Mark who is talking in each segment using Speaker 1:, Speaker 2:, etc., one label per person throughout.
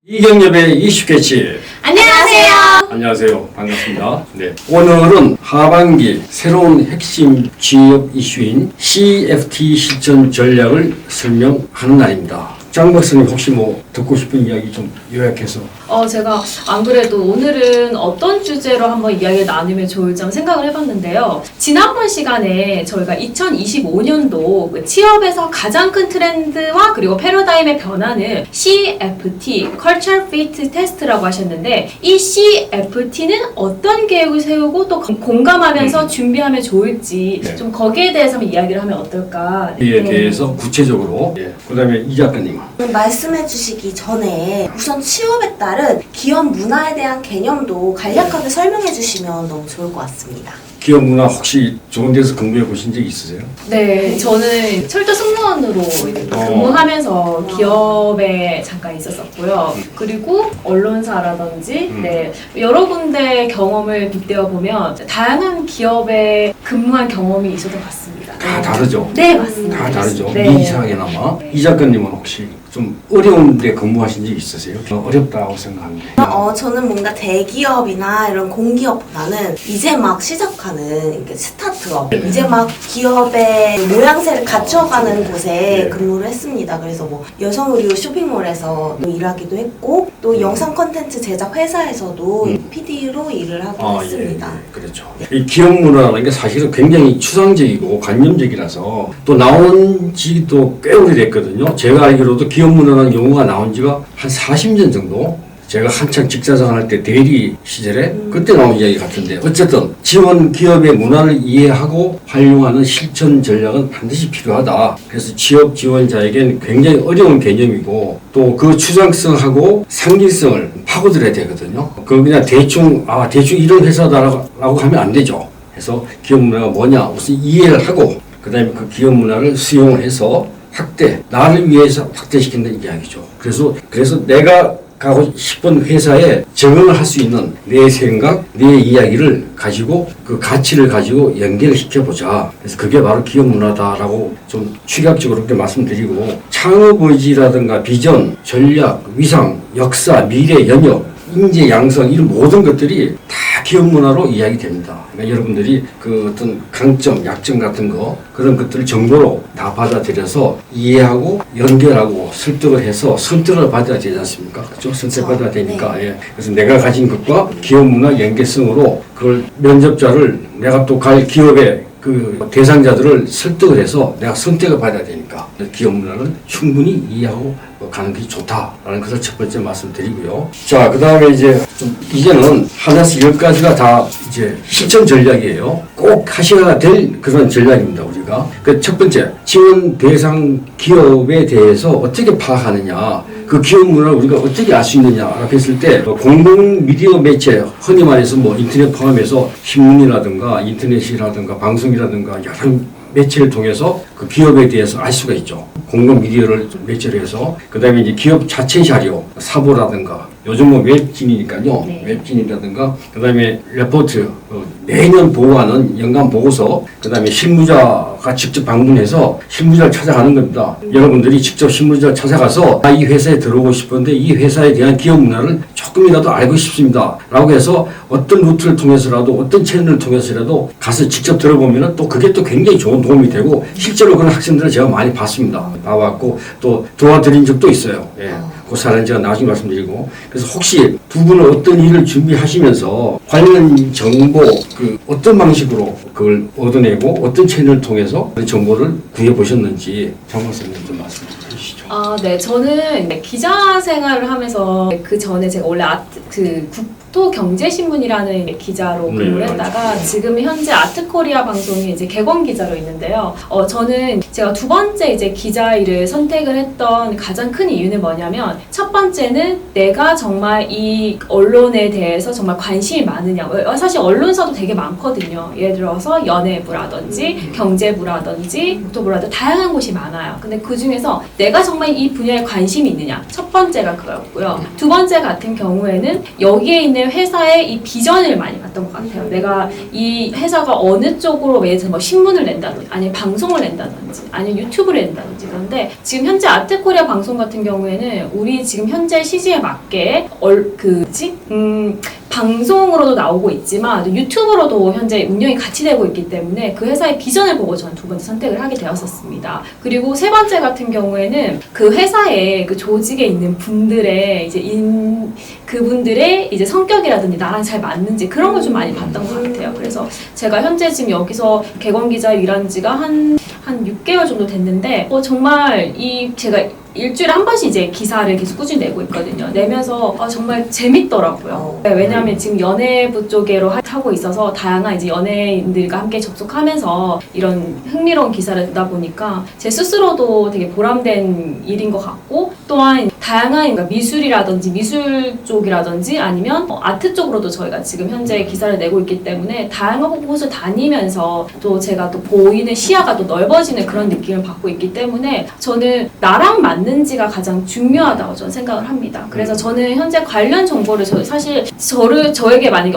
Speaker 1: 이경엽의 이슈캐치.
Speaker 2: 안녕하세요.
Speaker 1: 안녕하세요. 반갑습니다. 네. 오늘은 하반기 새로운 핵심 취업 이슈인 CFT 실천 전략을 설명하는 날입니다. 장 박사님 혹시 듣고 싶은 이야기 좀 요약해서.
Speaker 2: 제가 안 그래도 오늘은 어떤 주제로 한번 이야기를 나누면 좋을지 한번 생각을 해봤는데요. 지난번 시간에 저희가 2025년도 취업에서 가장 큰 트렌드와 그리고 패러다임의 변화는 CFT, Culture Fit Test라고 하셨는데, 이 CFT는 어떤 계획을 세우고 또 공감하면서 준비하면 좋을지
Speaker 1: 네.
Speaker 2: 좀 거기에 대해서 한번 이야기를 하면 어떨까.
Speaker 1: 이에 대해서 구체적으로. 그 다음에 이 작가님.
Speaker 3: 말씀해 주시기 전에 우선 취업에 따른 기업 문화에 대한 개념도 간략하게 설명해 주시면 너무 좋을 것 같습니다.
Speaker 1: 기업 문화 혹시 좋은 데서 근무해 보신 적 있으세요?
Speaker 2: 네, 저는 철도 승무원으로 이렇게 근무하면서 기업에 잠깐 있었었고요. 그리고 언론사라든지 네, 여러 군데 경험을 빗대어 보면 다양한 기업에 근무한 경험이 있었던 것 같습니다.
Speaker 1: 다 다르죠?
Speaker 2: 네, 맞습니다.
Speaker 1: 다 다르죠?
Speaker 2: 네.
Speaker 1: 네. 이상하게나마. 이 작가님은 혹시 좀 어려운 데 근무하신 적 있으세요? 어렵다고 생각하는데.
Speaker 3: 저는 뭔가 대기업이나 이런 공기업보다는 이제 막 시작하는 이렇게 스타트업,
Speaker 1: 네.
Speaker 3: 이제 막 기업의 모양새를 갖춰가는
Speaker 1: 네.
Speaker 3: 곳에
Speaker 1: 네.
Speaker 3: 근무를 했습니다. 그래서 여성의류 쇼핑몰에서 일하기도 했고, 또 영상 콘텐츠 제작 회사에서도 PD로 일을 하고 했습니다.
Speaker 1: 예, 그렇죠. 이 기업 문화라는 게 사실은 굉장히 추상적이고 관념적이라서 또 나온 지도 꽤 오래됐거든요. 제가 알기로도 기업 문화라는 용어가 나온 지가 한 40년 정도? 제가 한창 직장생활할 때 대리 시절에 그때 나온 이야기 같은데, 어쨌든 지원 기업의 문화를 이해하고 활용하는 실천 전략은 반드시 필요하다. 그래서 취업 지원자에겐 굉장히 어려운 개념이고 또 그 추상성하고 상징성을 파고들어야 되거든요. 그냥 대충 이런 회사다라고 하면 안 되죠. 그래서 기업 문화가 뭐냐 우선 이해를 하고 그 다음에 그 기업 문화를 수용을 해서 나를 위해서 확대시킨다는 이야기죠. 그래서 내가 가고 싶은 회사에 적응을 할 수 있는 내 생각, 내 이야기를 가지고 그 가치를 가지고 연결을 시켜보자. 그래서 그게 바로 기업 문화다라고 좀 취약적으로 그렇게 말씀드리고, 창업 의지라든가 비전, 전략, 위상, 역사, 미래, 연역, 인재 양성 이런 모든 것들이 다 기업 문화로 이야기됩니다. 그러니까 여러분들이 그 어떤 강점, 약점 같은 그런 것들을 정보로 다 받아들여서 이해하고 연결하고 설득을 해서 선택을 받아야 되지 않습니까? 그렇죠? 선택받아야 되니까.
Speaker 3: 네.
Speaker 1: 예. 그래서 내가 가진 것과 기업 문화 연계성으로 그걸 면접자를 내가 또 갈 기업의 그 대상자들을 설득을 해서 내가 선택을 받아야 되니까 기업 문화를 충분히 이해하고 가는 게 좋다라는 것을 첫 번째 말씀드리고요. 자, 그 다음에 이제는 하나씩 10가지가 다 이제 실천 전략이에요. 꼭 하셔야 될 그런 전략입니다, 우리가. 그 첫 번째, 지원 대상 기업에 대해서 어떻게 파악하느냐. 그 기업 문화를 우리가 어떻게 알 수 있느냐라고 했을 때, 공공 미디어 매체, 흔히 말해서 인터넷 포함해서 신문이라든가 인터넷이라든가 방송이라든가 여러 매체를 통해서 그 기업에 대해서 알 수가 있죠. 공공 미디어를 매체로 해서. 그 다음에 이제 기업 자체 자료, 사보라든가, 요즘 웹진이니까요.
Speaker 2: 네.
Speaker 1: 웹진이라든가, 그 다음에 레포트, 매년 보고하는 연간 보고서, 그 다음에 실무자가 직접 방문해서 실무자를 찾아가는 겁니다. 여러분들이 직접 실무자를 찾아가서 이 회사에 들어오고 싶은데 이 회사에 대한 기업 문화를 조금이라도 알고 싶습니다. 라고 해서 어떤 루트를 통해서라도 어떤 채널을 통해서라도 가서 직접 들어보면 또 그게 또 굉장히 좋은 도움이 되고, 실제로 그런 학생들을 제가 많이 봤습니다. 봐왔고 또 도와드린 적도 있어요. 예. 그 사례는 제가 나중에 말씀드리고. 그래서 혹시 두 분은 어떤 일을 준비하시면서 관련 정보 어떤 방식으로 그걸 얻어내고 어떤 채널을 통해서 그 정보를 구해보셨는지 장 박사님 좀 말씀해 주시죠.
Speaker 2: 네. 저는 기자 생활을 하면서 그 전에 제가 원래 국토경제신문이라는 기자로 근무를 했다가 지금 현재 아트코리아 방송에 이제 개건 기자로 있는데요. 저는 제가 두 번째 이제 기자 일을 선택을 했던 가장 큰 이유는 뭐냐면, 첫 번째는 내가 정말 이 언론에 대해서 정말 관심이 많으냐. 사실 언론사도 되게 많거든요. 예를 들어서 연예부라든지 경제부라든지 국토부라든지 다양한 곳이 많아요. 근데 그 중에서 내가 정말 이 분야에 관심이 있느냐. 첫 번째가 그거였고요. 두 번째 같은 경우에는 여기에 있는 저는 회사의 이 비전을 많이 봤던 것 같아요. 내가 이 회사가 어느 쪽으로 예를 들어 뭐 신문을 낸다든지 아니면 방송을 낸다든지 아니면 유튜브를 낸다든지. 그런데 지금 현재 아트코리아 방송 같은 경우에는 우리 지금 현재 시기에 맞게 방송으로도 나오고 있지만 유튜브로도 현재 운영이 같이 되고 있기 때문에 그 회사의 비전을 보고 저는 두 번째 선택을 하게 되었었습니다. 그리고 세 번째 같은 경우에는 그 회사의 그 조직에 있는 분들의 이제 그분들의 이제 성격이라든지 나랑 잘 맞는지 그런 걸 좀 많이 봤던 것 같아요. 그래서 제가 현재 지금 여기서 개건 기자 일한 지가 한 6개월 정도 됐는데 정말 제가 일주일에 한 번씩 이제 기사를 계속 꾸준히 내고 있거든요. 내면서 정말 재밌더라고요. 왜냐하면 지금 연예부 쪽으로 하고 있어서 다양한 이제 연예인들과 함께 접촉하면서 이런 흥미로운 기사를 내다 보니까 제 스스로도 되게 보람된 일인 것 같고 또한 다양한 그러니까 미술이라든지 미술 쪽이라든지 아니면 아트 쪽으로도 저희가 지금 현재 기사를 내고 있기 때문에 다양한 곳을 다니면서 또 제가 또 보이는 시야가 또 넓어지는 그런 느낌을 받고 있기 때문에 저는 나랑 맞는지가 가장 중요하다고 저는 생각을 합니다. 그래서 저는 현재 관련 정보를 사실 저에게 만약에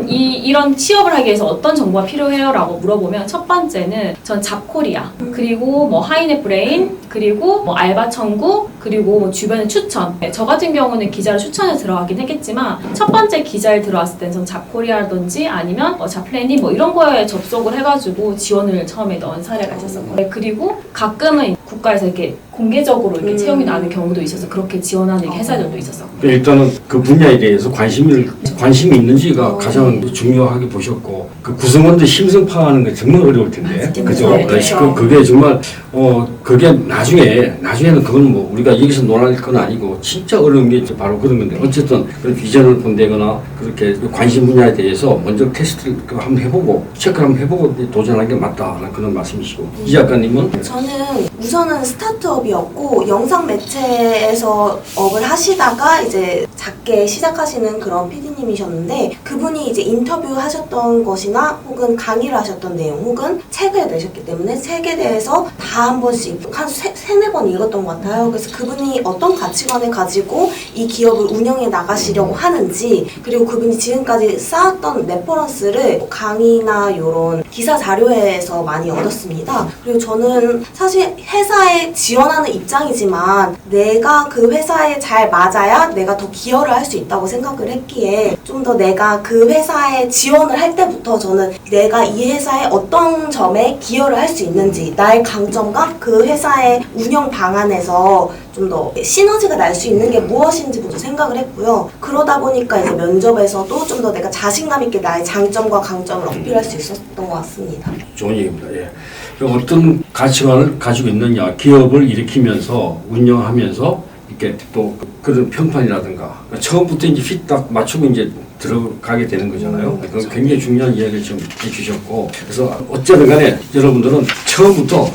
Speaker 2: 이런 취업을 하기 위해서 어떤 정보가 필요해요? 라고 물어보면 첫 번째는 전 잡코리아 그리고 뭐 하이넷 브레인 그리고 뭐 알바 천국 그리고 뭐 주변의 추천. 저 같은 경우는 기자를 추천에 들어가긴 했겠지만 첫 번째 기자에 들어왔을 때는 전 잡코리아라든지 아니면 잡플래닛 뭐 이런 거에 접속을 해가지고 지원을 처음에 넣은 사례가 있었거든요. 그리고 가끔은 국가에서 이렇게 공개적으로 이렇게 채용이 나는 경우도 있어서 그렇게 지원하는 회사들도 있었어요.
Speaker 1: 일단은 그 분야에 대해서 관심이 있는지가 가장 중요하게 보셨고 그 구성원들 심성 파악하는 게 정말 어려울 텐데 그죠?
Speaker 3: 그렇죠.
Speaker 1: 그게 정말 그게 나중에는 그건 뭐 우리가 여기서 논할 건 아니고 진짜 어려운 게 바로 그런 건데 어쨌든 그런 비전을 본다거나 그렇게 관심 분야에 대해서 먼저 테스트를 한번 해보고 체크를 한번 해보고 도전하는 게 맞다는 그런 말씀이시고 이 작가님은
Speaker 3: 저는 우선은 스타트업이었고 영상 매체에서 업을 하시다가 이제 작게 시작하시는 그런 PD님이셨는데 그분이 이제 인터뷰 하셨던 것이나 혹은 강의를 하셨던 내용 혹은 책을 내셨기 때문에 책에 대해서 다 한 번씩 한 세네 번 읽었던 것 같아요. 그래서 그분이 어떤 가치관을 가지고 이 기업을 운영해 나가시려고 하는지 그리고 그분이 지금까지 쌓았던 레퍼런스를 강의나 이런 기사 자료에서 많이 얻었습니다. 그리고 저는 사실 회사에 지원하는 입장이지만 내가 그 회사에 잘 맞아야 내가 더 기여를 할 수 있다고 생각을 했기에 좀 더 내가 그 회사에 지원을 할 때부터 저는 내가 이 회사의 어떤 점에 기여를 할 수 있는지 나의 강점과 그 회사의 운영 방안에서 좀 더 시너지가 날 수 있는 게 무엇인지부터 생각을 했고요. 그러다 보니까 이제 면접에서도 좀 더 내가 자신감 있게 나의 장점과 강점을 어필할 수 있었던 것 같습니다.
Speaker 1: 좋은 얘기입니다. 예. 어떤 가치관을 가지고 있느냐 기업을 일으키면서 운영하면서 이렇게 또 그런 평판이라든가 처음부터 이제 핏 딱 맞추고 이제 들어가게 되는 거잖아요. 그건 굉장히 중요한 이야기를 좀 해주셨고 그래서 어쨌든 간에 여러분들은 처음부터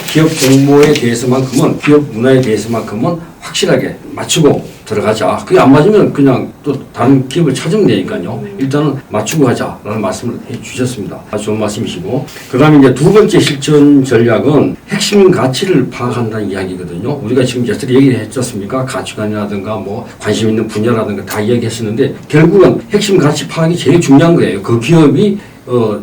Speaker 1: 기업 정보에 대해서만큼은 기업 문화에 대해서만큼은 확실하게 맞추고 들어가자. 그게 안 맞으면 그냥 또 다른 기업을 찾으면 되니까요. 일단은 맞추고 하자라는 말씀을 해주셨습니다. 아주 좋은 말씀이시고 그 다음에 이제 두 번째 실천 전략은 핵심 가치를 파악한다는 이야기거든요. 우리가 지금 여태껏 얘기를 했었습니까? 가치관이라든가 뭐 관심 있는 분야라든가 다 이야기했었는데 결국은 핵심 가치 파악이 제일 중요한 거예요. 그 기업이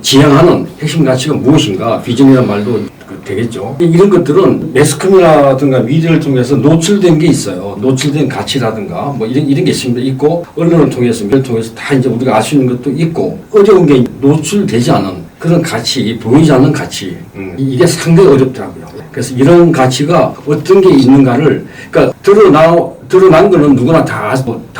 Speaker 1: 지향하는 핵심 가치가 무엇인가 비전이라는 말도 되겠죠. 이런 것들은 매스컴이라든가 미디어를 통해서 노출된 게 있어요. 노출된 가치라든가 뭐 이런 게 있습니다. 있고 언론을 통해서 미디어를 통해서 다 이제 우리가 알 수 있는 것도 있고 어려운 게 노출되지 않은 그런 가치, 보이지 않는 가치 이게 상당히 어렵더라고요. 그래서 이런 가치가 어떤 게 있는가를 그러니까 드러난 거는 누구나 다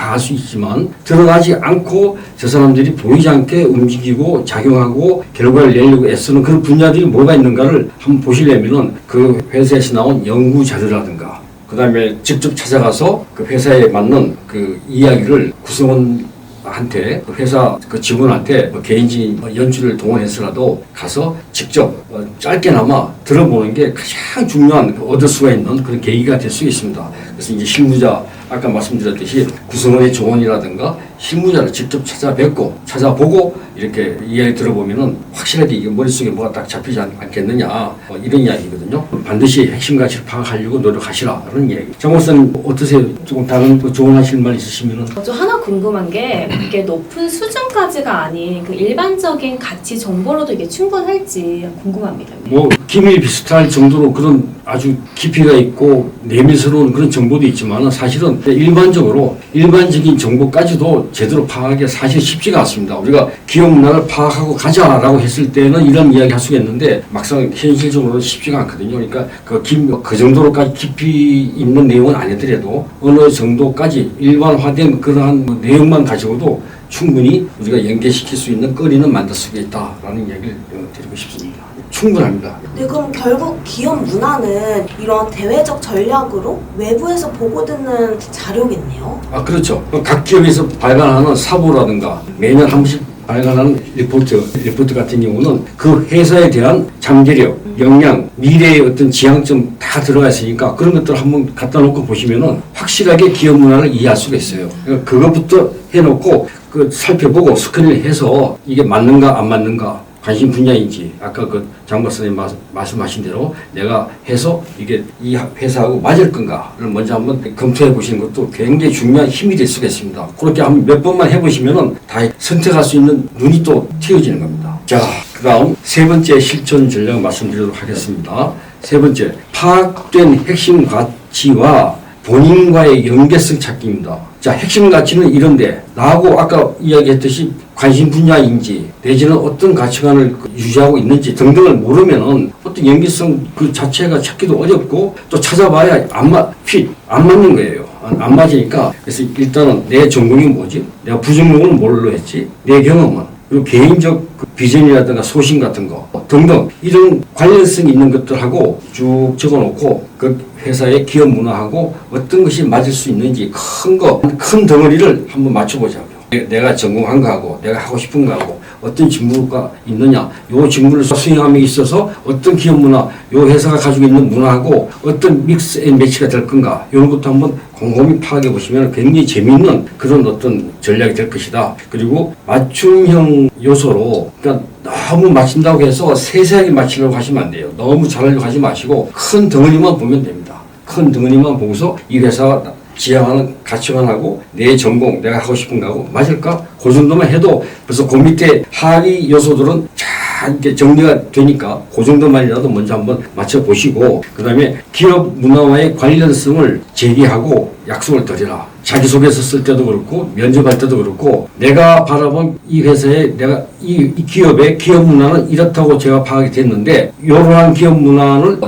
Speaker 1: 할 수 있지만 드러나지 않고 저 사람들이 보이지 않게 움직이고 작용하고 결과를 내려고 애쓰는 그런 분야들이 뭐가 있는가를 한번 보시려면은 그 회사에서 나온 연구 자료라든가 그 다음에 직접 찾아가서 그 회사에 맞는 그 이야기를 구성원한테 그 회사 그 직원한테 개인적인 연출을 동원해서라도 가서 직접 짧게나마 들어보는 게 가장 중요한 얻을 수가 있는 그런 계기가 될 수 있습니다. 그래서 이제 실무자 아까 말씀드렸듯이 구성원의 조언이라든가 실무자를 직접 찾아보고 이렇게 이야기 들어보면은 확실하게 이게 머릿속에 뭐가 딱 잡히지 않겠느냐 이런 이야기거든요. 반드시 핵심 가치를 파악하려고 노력하시라 그런 이야기. 장 목사님 어떠세요? 조금 다른 조언하실 말 있으시면은?
Speaker 2: 저 하나 궁금한 게 이게 높은 수준까지가 아닌 그 일반적인 가치 정보로도 이게 충분할지 궁금합니다.
Speaker 1: 뭐 기밀 비슷할 정도로 그런 아주 깊이가 있고 내밀스러운 그런 정보도 있지만 사실은 일반적인 정보까지도 제대로 파악하기가 사실 쉽지가 않습니다. 우리가 기업 문화를 파악하고 가자라고 했을 때는 이런 이야기 할 수가 있는데 막상 현실적으로 쉽지가 않거든요. 그러니까 그 정도로까지 깊이 있는 내용은 아니더라도 어느 정도까지 일반화된 그러한 내용만 가지고도 충분히 우리가 연계시킬 수 있는 거리는 만들 수가 있다라는 이야기를 드리고 싶습니다. 충분합니다.
Speaker 3: 네, 그럼 결국 기업 문화는 이런 대외적 전략으로 외부에서 보고듣는 자료겠네요.
Speaker 1: 그렇죠. 각 기업에서 발간하는 사보라든가 매년 한 번씩 발간하는 리포트 같은 경우는 그 회사에 대한 잠재력, 역량, 미래의 어떤 지향점 다 들어가 있으니까 그런 것들을 한번 갖다 놓고 보시면은 확실하게 기업 문화를 이해할 수가 있어요. 그러니까 그것부터 해놓고 살펴보고 스크린을 해서 이게 맞는가 안 맞는가 관심 분야인지 아까 장 박사님 말씀하신 대로 내가 해서 이게 이 회사하고 맞을 건가를 먼저 한번 검토해 보시는 것도 굉장히 중요한 힘이 될 수가 있습니다. 그렇게 한 몇 번만 해보시면은 다 선택할 수 있는 눈이 또 트여지는 겁니다. 자, 그 다음 세 번째 실천 전략을 말씀드리도록 하겠습니다. 세 번째, 파악된 핵심 가치와 본인과의 연계성 찾기입니다. 자, 핵심 가치는 이런데 나하고 아까 이야기했듯이 관심 분야인지 내지는 어떤 가치관을 유지하고 있는지 등등을 모르면은 어떤 연계성 그 자체가 찾기도 어렵고 또 찾아봐야 안 맞는 거예요. 안 맞으니까 그래서 일단은 내 전공이 뭐지? 내가 부전공은 뭘로 했지? 내 경험은 그리고 개인적 비전이라든가 소신 같은 거 등등 이런 관련성 있는 것들하고 쭉 적어놓고 그 회사의 기업 문화하고 어떤 것이 맞을 수 있는지 큰 덩어리를 한번 맞춰보자고요. 내가 전공한 거하고 내가 하고 싶은 거하고 어떤 직무가 있느냐, 요 직무를 수행함에 있어서 어떤 기업 문화, 요 회사가 가지고 있는 문화하고 어떤 믹스 앤 매치가 될 건가, 이런 것도 한번 곰곰이 파악해 보시면 굉장히 재미있는 그런 어떤 전략이 될 것이다. 그리고 맞춤형 요소로, 그러니까 너무 맞춘다고 해서 세세하게 맞추려고 하시면 안 돼요. 너무 잘하려고 하지 마시고 큰 덩어리만 보면 됩니다. 큰 덩어리만 보고서 이 회사가 지향하는 가치관하고 내 전공, 내가 하고 싶은 거하고 맞을까? 그 정도만 해도 벌써 그 밑에 하위 요소들은 잘 이렇게 정리가 되니까 그 정도만이라도 먼저 한번 맞춰보시고 그 다음에 기업 문화와의 관련성을 제기하고 약속을 드리라. 자기소개서 쓸 때도 그렇고 면접할 때도 그렇고 내가 바라본 이 회사의 내가 이 기업의 기업 문화는 이렇다고 제가 파악이 됐는데 이러한 기업 문화를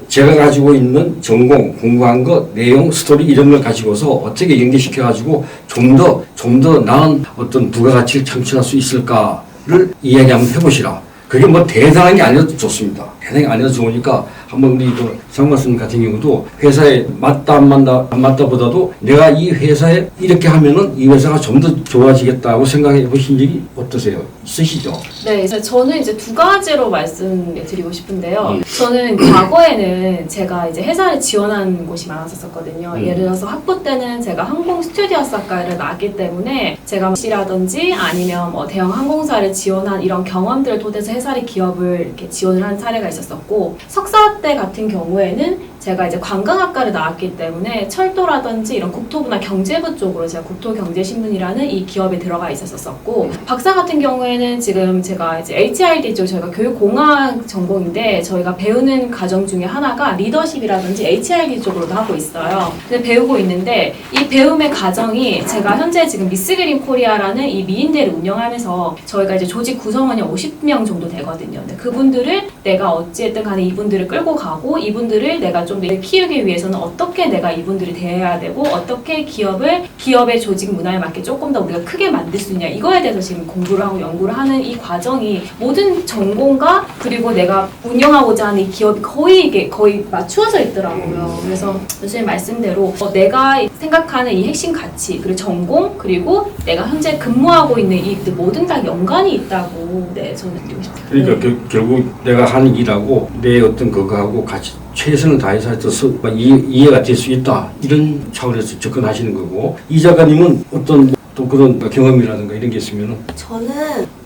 Speaker 1: 제가 가지고 있는 전공, 공부한 것, 내용, 스토리 이런 걸 가지고서 어떻게 연계시켜 가지고 좀 더 나은 어떤 부가가치를 창출할 수 있을까를 이야기 한번 해보시라. 그게 뭐 대단한 게 아니어도 좋습니다. 대단한 게 아니어도 좋으니까 한번 우리 장 박사님 같은 경우도 회사에 맞다 안 맞다 보다도 내가 이 회사에 이렇게 하면은 이 회사가 좀 더 좋아지겠다고 생각해 보신 적이 어떠세요? 있으시죠?
Speaker 2: 네, 저는 이제 두 가지로 말씀드리고 싶은데요. 저는 과거에는 제가 이제 회사를 지원한 곳이 많았었거든요. 예를 들어서 학부 때는 제가 항공 스튜어디스학과를 나왔기 때문에 제가 C라든지 아니면 뭐 대형 항공사를 지원한 이런 경험들을 토대해서 회사를 기업을 이렇게 지원을 한 사례가 있었었고 석사 때 같은 경우에는 제가 이제 관광학과를 나왔기 때문에 철도라든지 이런 국토부나 경제부 쪽으로 제가 국토경제신문이라는 이 기업에 들어가 있었었고 박사 같은 경우에는 지금 제가 이제 HRD 쪽 저희가 교육공학 전공인데 저희가 배우는 과정 중에 하나가 리더십이라든지 HRD 쪽으로도 하고 있어요. 근데 배우고 있는데 이 배움의 과정이 제가 현재 지금 미스그린 코리아라는 이 미인대를 운영하면서 저희가 이제 조직 구성원이 50명 정도 되거든요. 근데 그분들을 내가 어찌했든 간에 이분들을 끌고 가고 이분들을 내가 좀 키우기 위해서는 어떻게 내가 이분들이 대해야 되고 어떻게 기업의 조직 문화에 맞게 조금 더 우리가 크게 만들 수 있냐 이거에 대해서 지금 지금 공부를 하고 연구를 하는 이 과정이 모든 전공과 그리고 내가 운영하고자 하는 이 기업이 거의 맞추어져 있더라고요. 그래서 교수님 말씀대로 내가 생각하는 이 핵심 가치 그리고 전공 그리고 내가 현재 근무하고 있는 이 모든 다 연관이 있다고 저는 느끼고 싶어요.
Speaker 1: 그러니까 결국 내가 하는 일하고 내 어떤 그거하고 같이 최선을 다해서 이해가 될 수 있다 이런 차원에서 접근하시는 거고, 이 작가님은 어떤 또 그런 경험이라든가 이런 게 있으면은?
Speaker 3: 저는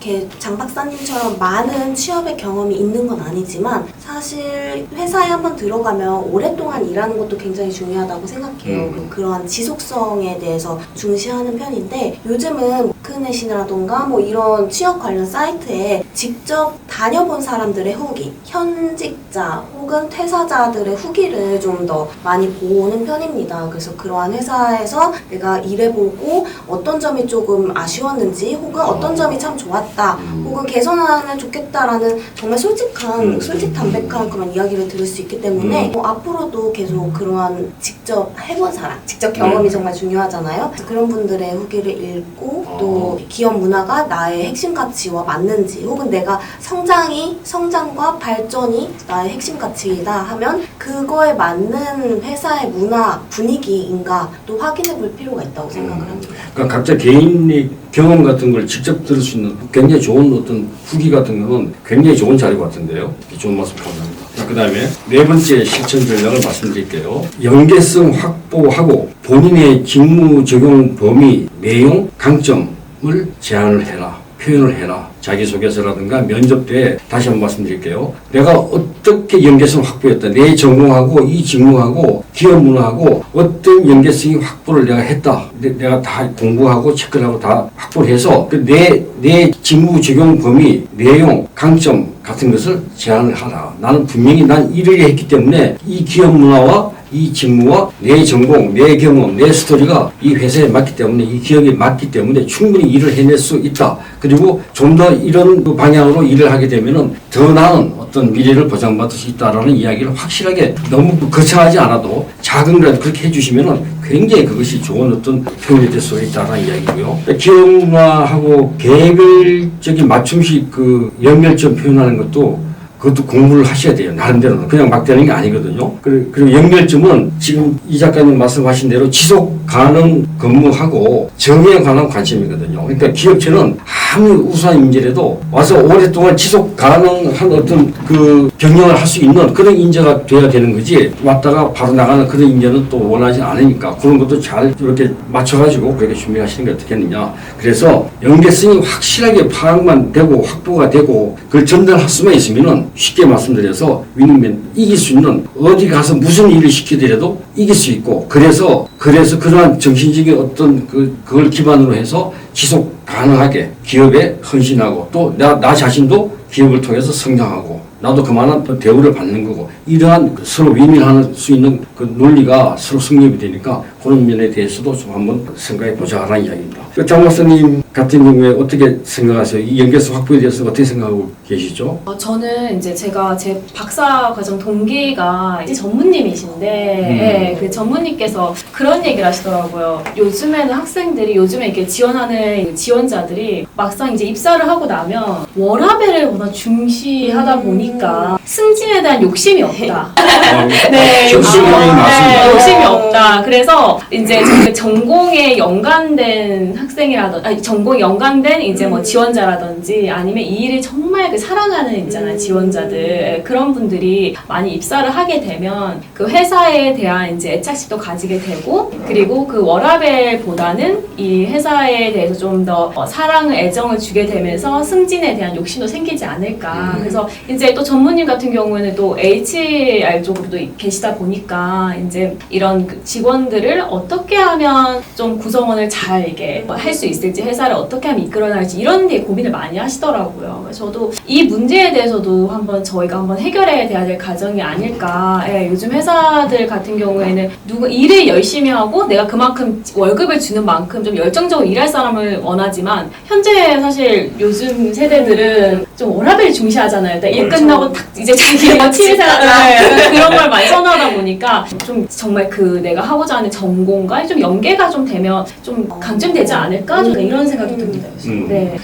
Speaker 3: 이렇게 장 박사님처럼 많은 취업의 경험이 있는 건 아니지만 사실 회사에 한번 들어가면 오랫동안 일하는 것도 굉장히 중요하다고 생각해요. 그러한 지속성에 대해서 중시하는 편인데, 요즘은 워크넷이라던가 뭐 이런 취업 관련 사이트에 직접 다녀본 사람들의 후기, 현직자 혹은 퇴사자들의 후기를 좀 더 많이 보는 편입니다. 그래서 그러한 회사에서 내가 일해보고 어떤 점이 조금 아쉬웠는지 혹은 어떤 점이 참 좋았다 혹은 개선하면 좋겠다라는 정말 솔직 담백한 그런 이야기를 들을 수 있기 때문에 앞으로도 계속 그러한 직접 해본 사람, 직접 경험이 정말 중요하잖아요. 그래서 그런 분들의 후기를 읽고 또 기업 문화가 나의 핵심 가치와 맞는지 혹은 내가 성장과 발전이 나의 핵심 가치이다 하면 그거에 맞는 회사의 문화, 분위기인가 또 확인해 볼 필요가 있다고 생각을 합니다.
Speaker 1: 그러니까 각자 개인의 경험 같은 걸 직접 들을 수 있는 굉장히 좋은 어떤 후기 같은 거는 굉장히 좋은 자료 같은데요. 좋은 말씀 감사합니다. 자, 그 다음에 네 번째 실천 전략을 말씀드릴게요. 연계성 확보하고 본인의 직무 적용 범위, 내용, 강점을 제안을 해라. 표현을 해라. 자기소개서라든가 면접 때 다시 한번 말씀드릴게요. 내가 어떻게 연계성을 확보했다. 내 전공하고 이 직무하고 기업 문화하고 어떤 연계성이 확보를 내가 했다. 내가 다 공부하고 체크를 하고 다 확보를 해서 내 직무 적용 범위, 내용, 강점 같은 것을 제안을 하라. 나는 분명히 난 일을 했기 때문에 이 기업 문화와 이 직무와 내 전공, 내 경험, 내 스토리가 이 회사에 맞기 때문에 이 기업에 맞기 때문에 충분히 일을 해낼 수 있다. 그리고 좀 더 이런 방향으로 일을 하게 되면은 더 나은 어떤 미래를 보장받을 수 있다라는 이야기를 확실하게 너무 거창하지 않아도 작은 거라도 그렇게 해주시면은 굉장히 그것이 좋은 어떤 표현이 될 수가 있다는 이야기고요. 기업 문화하고 개별적인 맞춤식 그 연결점 표현하는 것도 그것도 공부를 하셔야 돼요. 나름대로는. 그냥 막 되는 게 아니거든요. 그리고 연결점은 지금 이 작가님 말씀하신 대로 지속 가능 근무하고 정의에 관한 관심이거든요. 그러니까 기업체는 아무리 우수한 인재라도 와서 오랫동안 지속 가능한 어떤 그 경영을 할 수 있는 그런 인재가 돼야 되는 거지, 왔다가 바로 나가는 그런 인재는 또 원하지 않으니까 그런 것도 잘 이렇게 맞춰가지고 그렇게 준비하시는 게 어떻겠느냐. 그래서 연계성이 확실하게 파악만 되고 확보가 되고 그걸 전달할 수만 있으면은 쉽게 말씀드려서 위닝맨 이길 수 있는, 어디 가서 무슨 일을 시키더라도 이길 수 있고, 그래서 그러한 정신적인 어떤 그걸 기반으로 해서 지속 가능하게 기업에 헌신하고 또 나 자신도 기업을 통해서 성장하고 나도 그만한 대우를 받는 거고, 이러한 서로 윈윈할 수 있는 그 논리가 서로 성립이 되니까 그런 면에 대해서도 좀 한번 생각해 보자라는 이야기입니다. 장 박사님 같은 경우에 어떻게 생각하세요? 이 연계성 확보에 대해서 어떻게 생각하고 계시죠?
Speaker 2: 저는 이제 제가 제 박사 과정 동기가 이제 전무님이신데, 네, 그 전무님께서 그런 얘기를 하시더라고요. 요즘에는 학생들이 요즘에 이렇게 지원하는 지원자들이 막상 이제 입사를 하고 나면 워라밸을 워낙 중시하다 보니까 승진에 대한 욕심이 없다. 네,
Speaker 1: 욕심이 맞습니다.
Speaker 2: 욕심이 없다. 그래서 이제 전공에 연관된 학생이라든지, 전공에 연관된 이제 뭐 지원자라든지 아니면 이 일을 정말 그 사랑하는 있잖아요, 지원자들. 그런 분들이 많이 입사를 하게 되면 그 회사에 대한 이제 애착심도 가지게 되고, 그리고 그 워라밸보다는 이 회사에 대해서 좀 더 사랑을, 애정을 주게 되면서 승진에 대한 욕심도 생기지 않을까. 그래서 이제 또 전무님 같은 경우에는 또 HR 쪽으로도 계시다 보니까 이제 이런 직원들을 어떻게 하면 좀 구성원을 잘 이게 할 수 있을지, 회사를 어떻게 하면 이끌어나갈지 이런 데 고민을 많이 하시더라고요. 그래서 저도 이 문제에 대해서도 저희가 한번 해결해야 될 과정이 아닐까. 예, 요즘 회사들 같은 경우에는 일을 열심히 하고 내가 그만큼 월급을 주는 만큼 좀 열정적으로 일할 사람을 원하지 중요하지만 현재 사실 요즘 세대들은 좀 워라밸 중시하잖아요. 일
Speaker 1: 그렇죠.
Speaker 2: 끝나고 딱 이제 자기의 뭐 취미생활 그런 걸 많이 선호하다 보니까 좀 정말 그 내가 하고자 하는 전공과 좀 연계가 좀 되면 좀 강점되지 않을까 좀 이런 생각이 듭니다. 요즘. 네.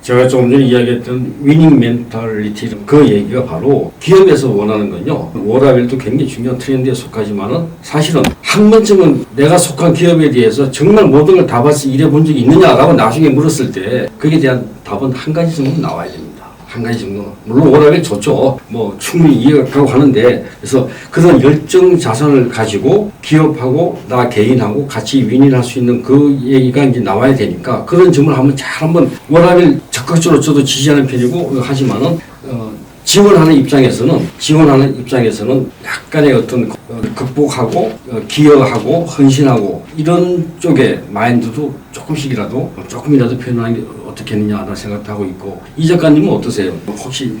Speaker 1: 제가 조금 전에 이야기했던 위닝 멘탈리티 그 얘기가 바로 기업에서 원하는 건요. 워라밸도 굉장히 중요한 트렌드에 속하지만은 사실은 한 번쯤은 내가 속한 기업에 대해서 정말 모든 걸 다 봐서 일해본 적이 있느냐라고 나중에 물었을 때 거기에 대한 답은 한 가지 정도는 나와야 됩니다. 한 가지 정도는. 물론 워라밸 좋죠. 뭐 충분히 이해가고 하는데 그래서 그런 열정 자산을 가지고 기업하고 나 개인하고 같이 윈윈할 수 있는 그 얘기가 이제 나와야 되니까 그런 점을 한번 워라밸 적극적으로 저도 지지하는 편이고 하지만은 지원하는 입장에서는 약간의 어떤 극복하고 기여하고 헌신하고 이런 쪽의 마인드도 조금이라도 표현하는 게 어떻겠느냐라는 생각도 하고 있고 이 작가님은 어떠세요? 혹시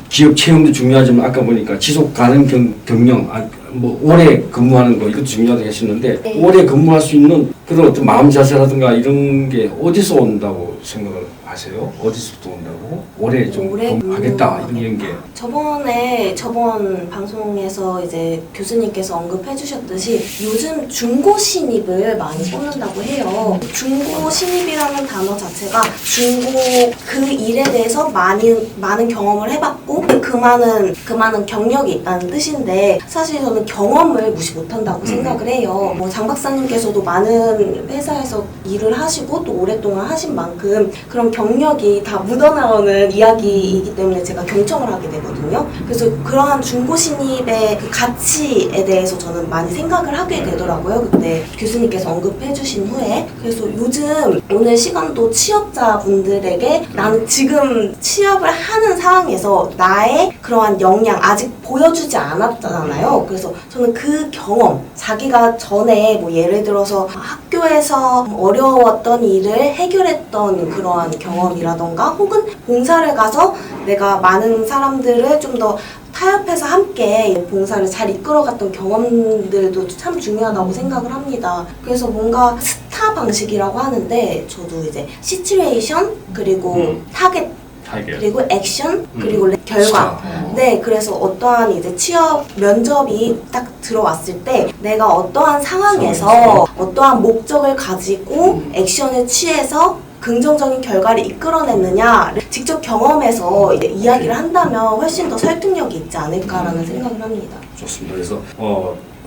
Speaker 1: 기업 채용도 중요하지만 아까 보니까 지속 가능 경영 뭐 오래 근무하는 거 이것도 중요하다고 하셨는데
Speaker 3: 네.
Speaker 1: 오래 근무할 수 있는 그런 어떤 마음 자세라든가 이런 게 어디서 온다고 생각을 하세요? 어디서부터 온다고? 오래 좀
Speaker 3: 오래
Speaker 1: 하겠다 이런 게
Speaker 3: 저번 방송에서 이제 교수님께서 언급해 주셨듯이 요즘 중고 신입을 많이 뽑는다고 해요. 중고 신입이라는 단어 자체가 중고 그 일에 대해서 많은 경험을 해봤고 그 많은 경력이 있다는 뜻인데 사실 저는 경험을 무시 못한다고 생각을 해요. 장 박사님께서도 많은 회사에서 일을 하시고 또 오랫동안 하신 만큼 그런 경력이 다 묻어나오는 이야기이기 때문에 제가 경청을 하게 되거든요. 그래서 그러한 중고 신입의 그 가치에 대해서 저는 많이 생각을 하게 되더라고요. 그때 교수님께서 언급해 주신 후에. 그래서 요즘 오늘 시간도 취업자분들에게 나는 지금 취업을 하는 상황에서 나의 그러한 역량 아직 보여주지 않았잖아요. 그래서 저는 그 경험, 자기가 전에 뭐 예를 들어서 학교에서 어려웠던 일을 해결했던 그러한 경험이라던가 혹은 봉사를 가서 내가 많은 사람들을 좀 더 타협해서 함께 봉사를 잘 이끌어갔던 경험들도 참 중요하다고 생각을 합니다. 그래서 뭔가 스타 방식이라고 하는데 저도 이제 시츄에이션 그리고 타겟 그리고 액션 그리고 결과 네 그래서 어떠한 이제 취업 면접이 딱 들어왔을 때 내가 어떠한 상황에서 어떠한 목적을 가지고 액션을 취해서 긍정적인 결과를 이끌어냈느냐를 직접 경험해서 이야기를 한다면 훨씬 더 설득력이 있지 않을까라는 생각을 합니다.
Speaker 1: 좋습니다. 그래서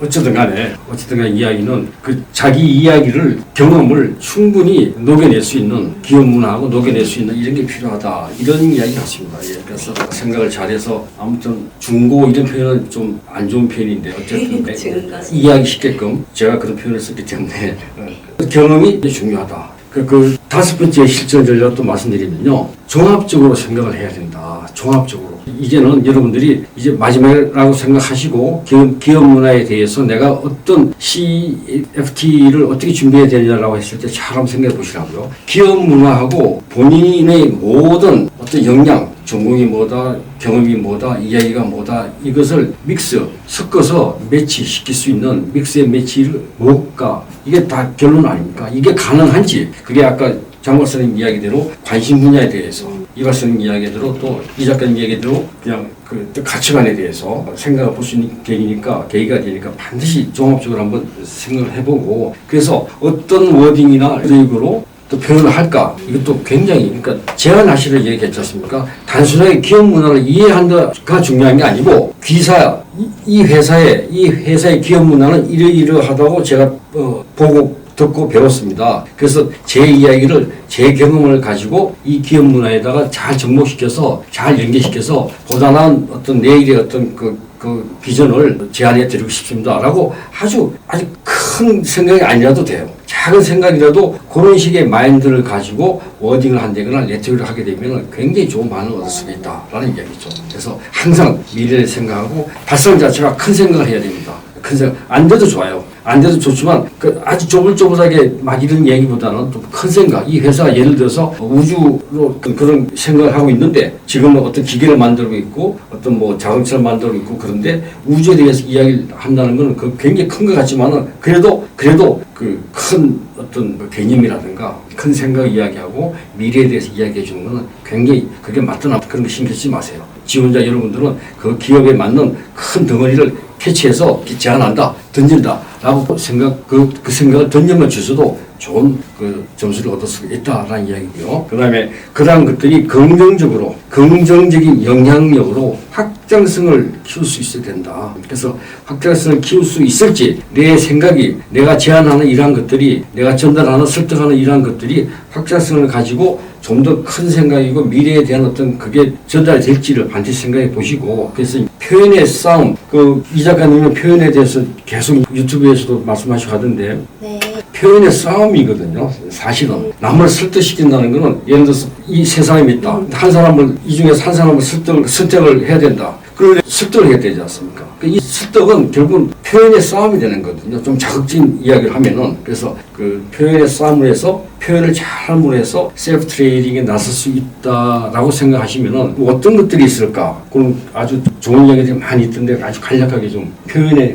Speaker 1: 어쨌든 간에 이야기는 그 자기 이야기를 경험을 충분히 녹여낼 수 있는 기업 문화하고 녹여낼 수 있는 이런 게 필요하다 이런 이야기 같습니다. 예, 그래서 생각을 잘해서 아무튼 중고 이런 표현은 좀 안 좋은 표현인데 어쨌든 이해하기 쉽게끔 제가 그런 표현을 썼기 때문에 경험이 중요하다. 그 다섯 번째 실천 전략도 말씀드리면요. 종합적으로 생각을 해야 된다. 종합적으로. 이제는 여러분들이 이제 마지막이라고 생각하시고 기업 문화에 대해서 내가 어떤 CFT를 어떻게 준비해야 되냐라고 했을 때 잘 한번 생각해 보시라고요. 기업 문화하고 본인의 모든 어떤 역량, 전공이 뭐다, 경험이 뭐다, 이야기가 뭐다 이것을 섞어서 매치시킬 수 있는 믹스의 매치를 뭘까? 이게 다 결론 아닙니까? 이게 가능한지 그게 아까 장 박사님 이야기대로 관심 분야에 대해서 이 박사님 이야기대로 또 이 작가님 이야기대로 그냥 그 가치관에 대해서 생각해 볼 수 있는 계기가 되니까 반드시 종합적으로 한번 생각을 해보고 그래서 어떤 워딩이나 드립으로 또 표현을 할까? 이것도 굉장히, 그러니까 제안하시를 얘기했지 않습니까? 단순하게 기업 문화를 이해한다가 중요한 게 아니고, 이 회사의 기업 문화는 이러이러하다고 제가, 보고 듣고 배웠습니다. 그래서 제 이야기를, 제 경험을 가지고 이 기업 문화에다가 잘 접목시켜서, 잘 연계시켜서 보다 나은 어떤 내일의 어떤 그 비전을 제안해 드리고 싶습니다. 라고 아주 큰 생각이 아니라도 돼요. 작은 생각이라도 그런 식의 마인드를 가지고 워딩을 한다거나 레터리를 하게 되면 굉장히 좋은 반응을 얻을 수가 있다라는 이야기죠. 그래서 항상 미래를 생각하고 발상 자체가 큰 생각을 해야 됩니다. 큰 생각, 안 돼도 좋아요. 안 돼도 좋지만 그 아주 조불조불하게 막 이런 얘기보다는 좀 큰 생각, 이 회사가 예를 들어서 우주로 그런 생각을 하고 있는데 지금은 어떤 기계를 만들고 있고 어떤 뭐 자동차를 만들고 있고 그런데 우주에 대해서 이야기를 한다는 건 그 굉장히 큰 것 같지만은 그래도 그 큰 어떤 개념이라든가 큰 생각 이야기하고 미래에 대해서 이야기해 주는 거는 굉장히 그게 맞더나 그런 거 신경 쓰지 마세요. 지원자 여러분들은 그 기업에 맞는 큰 덩어리를 캐치해서 제안한다, 던진다 라고 그 생각을 던져만 주셔도 좋은 그 점수를 얻을 수 있다라는 이야기고요. 그 다음에 그러한 것들이 긍정적인 영향력으로 확장성을 키울 수 있어야 된다. 그래서 확장성을 키울 수 있을지 내 생각이 내가 제안하는 이러한 것들이 내가 전달하는 설득하는 이러한 것들이 확장성을 가지고 좀 더 큰 생각이고 미래에 대한 어떤 그게 전달이 될지를 반드시 생각해 보시고 그래서 표현의 싸움 이 작가님은 표현에 대해서 계속 유튜브에서도 말씀하시고 하던데
Speaker 3: 네.
Speaker 1: 표현의 싸움이거든요. 사실은 남을 설득시킨다는 거는 예를 들어서 이 세 사람이 있다. 이 중에서 한 사람을 선택을 해야 된다. 그런데 설득을 해야 되지 않습니까? 이 설득은 결국은 표현의 싸움이 되는 거거든요. 좀 자극적인 이야기를 하면은 그래서 그 표현의 싸움을 해서 표현을 잘함으로 해서 셀프 트레이딩에 나설 수 있다라고 생각하시면은 어떤 것들이 있을까? 그럼 아주 좋은 이야기들이 많이 있던데 아주 간략하게 좀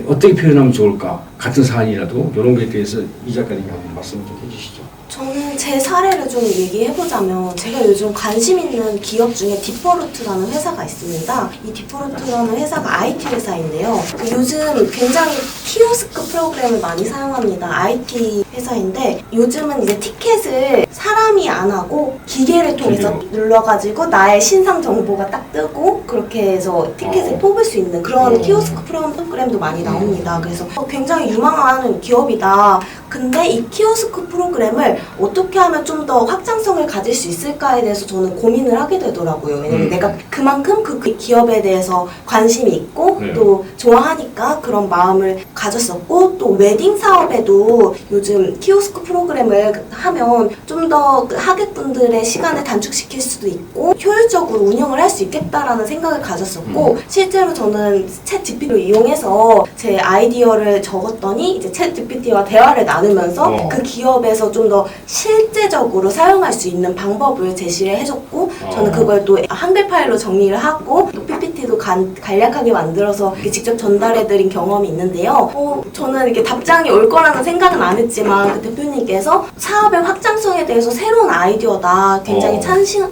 Speaker 1: 어떻게 표현하면 좋을까? 같은 사안이라도 이런 거에 대해서 이 작가님이 한번 말씀 좀 해주시죠.
Speaker 3: 저는 제 사례를 좀 얘기해보자면 제가 요즘 관심 있는 기업 중에 디퍼루트라는 회사가 있습니다. 이 디퍼루트라는 회사가 IT 회사인데요. 요즘 굉장히 키오스크 프로그램을 많이 사용합니다. IT 회사인데 요즘은 이제 티켓을 사람이 안 하고 기계를 통해서 눌러가지고 나의 신상 정보가 딱 뜨고 그렇게 해서 티켓을 뽑을 수 있는 그런 키오스크 프로그램도 많이 나옵니다. 그래서 굉장히 유망한 기업이다. 근데 이 키오스크 프로그램을 어떻게 하면 좀 더 확장성을 가질 수 있을까에 대해서 저는 고민을 하게 되더라고요. 왜냐면 내가 그만큼 그 기업에 대해서 관심이 있고 또 좋아하니까 그런 마음을 가졌었고 또 웨딩 사업에도 요즘 키오스크 프로그램을 하면 좀 더 하객분들의 시간을 단축시킬 수도 있고 효율적으로 운영을 할 수 있겠다라는 생각을 가졌었고 실제로 저는 챗 GPT를 이용해서 제 아이디어를 적었더니 이제 챗 GPT와 대화를 나누면서 그 기업에서 좀 더 실제적으로 사용할 수 있는 방법을 제시를 해줬고 저는 그걸 또 한글 파일로 정리를 하고 또 PPT도 간략하게 만들어서 직접 전달해드린 경험이 있는데요. 저는 이렇게 답장이 올 거라는 생각은 안 했지만 그 대표님께서 사업의 확장성에 대해서 새로운 아이디어다. 굉장히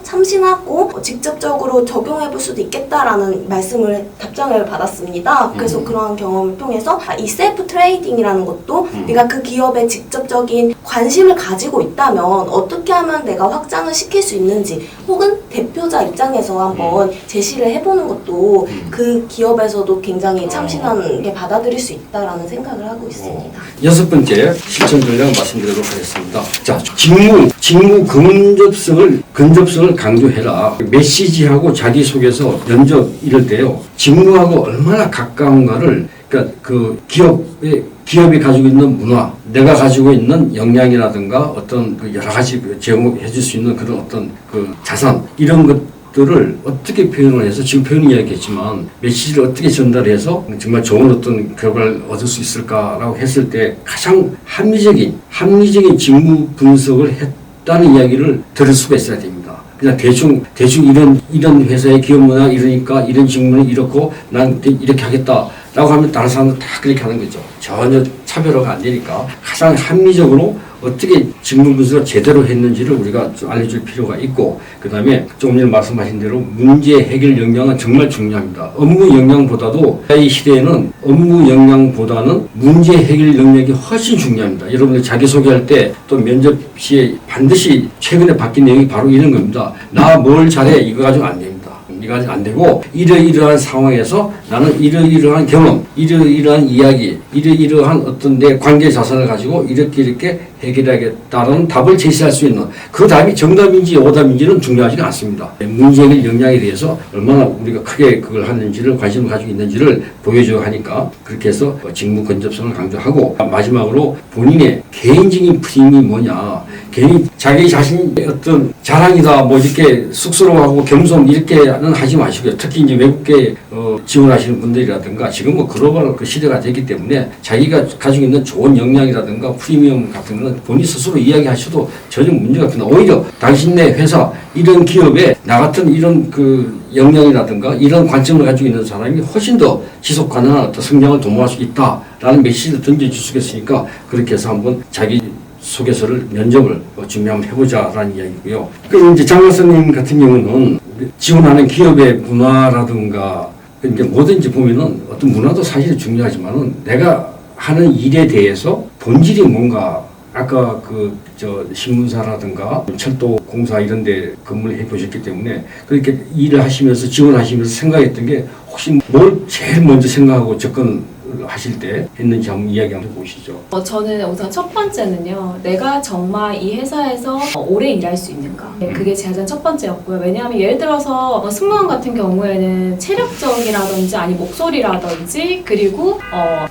Speaker 3: 참신하고 직접적으로 적용해볼 수도 있겠다라는 답장을 받았습니다. 그래서 그러한 경험을 통해서 이 셀프 트레이딩이라는 것도 내가 그 기업에 직접적인 관심을 가지고 있다면 어떻게 하면 내가 확장을 시킬 수 있는지 혹은 대표자 입장에서 한번 제시를 해보는 것도 그 기업에서도 굉장히 참신하게 받아들일 수 있다라는 생각을 하고 있습니다.
Speaker 1: 6번째 실천 전략을 말씀드리도록 하겠습니다. 자, 직무 근접성을 강조해라. 메시지하고 자기소개서, 면접 이럴 때요. 직무하고 얼마나 가까운가를 그러니까 그 기업이 가지고 있는 문화, 내가 가지고 있는 역량이라든가 어떤 그 여러 가지 제공해 줄 수 있는 그런 어떤 그 자산 이런 것들을 어떻게 표현을 해서 지금 표현 이야기했지만 메시지를 어떻게 전달해서 정말 좋은 어떤 결과를 얻을 수 있을까라고 했을 때 가장 합리적인 직무 분석을 했다는 이야기를 들을 수가 있어야 됩니다. 그냥 대충 이런 회사의 기업 문화 이러니까 이런 직무는 이렇고 난 이렇게 하겠다라고 하면 다른 사람들 다 그렇게 하는 거죠. 전혀 차별화가 안 되니까 가장 합리적으로 어떻게 직무 분석을 제대로 했는지를 우리가 좀 알려줄 필요가 있고 그 다음에 조금 전에 말씀하신 대로 문제 해결 역량은 정말 중요합니다. 업무 역량보다도 이 시대에는 업무 역량보다는 문제 해결 역량이 훨씬 중요합니다. 여러분들 자기소개할 때 또 면접 시에 반드시 최근에 바뀐 내용이 바로 이런 겁니다. 나 뭘 잘해 이거 가지고 안 됩니다. 이거 가지고 안 되고 이러이러한 상황에서 나는 이러이러한 경험, 이러이러한 이야기, 이러이러한 어떤 내 관계 자산을 가지고 이렇게 해결하겠다는 답을 제시할 수 있는 그 답이 정답인지 오답인지는 중요하지는 않습니다. 문제 해결 역량에 대해서 얼마나 우리가 크게 그걸 하는지를 관심을 가지고 있는지를 보여줘야 하니까 그렇게 해서 직무 건접성을 강조하고 마지막으로 본인의 개인적인 프림이 뭐냐 괜히 자기 자신이 어떤 자랑이다 뭐 이렇게 쑥스러워하고 겸손 이렇게는 하지 마시고요. 특히 이제 외국계 지원하시는 분들이라든가 지금 뭐 글로벌 그 시대가 됐기 때문에 자기가 가지고 있는 좋은 역량이라든가 프리미엄 같은 거는 본인 스스로 이야기하셔도 전혀 문제가 없습니다. 오히려 당신네 회사 이런 기업에 나 같은 이런 그 역량이라든가 이런 관점을 가지고 있는 사람이 훨씬 더 지속 가능한 어떤 성장을 도모할 수 있다라는 메시지를 던져줄 수 있으니까 그렇게 해서 한번 자기 소개서를 면접을 준비 한번 해보자라는 이야기고요. 그 이제 장 박사님 같은 경우는 지원하는 기업의 문화라든가 이제 뭐든지 보면은 어떤 문화도 사실 중요하지만은 내가 하는 일에 대해서 본질이 뭔가 아까 신문사라든가 철도 공사 이런 데 근무를 해 보셨기 때문에 그렇게 일을 하시면서 지원하시면서 생각했던 게 혹시 뭘 제일 먼저 생각하고 접근하실 때 했는지 한번 이야기 한번 보시죠.
Speaker 2: 저는 우선 첫 번째는요. 내가 정말 이 회사에서 오래 일할 수 있는가. 그게 가장 첫 번째였고요. 왜냐하면 예를 들어서 승무원 같은 경우에는 체력적이라든지 아니 목소리라든지 그리고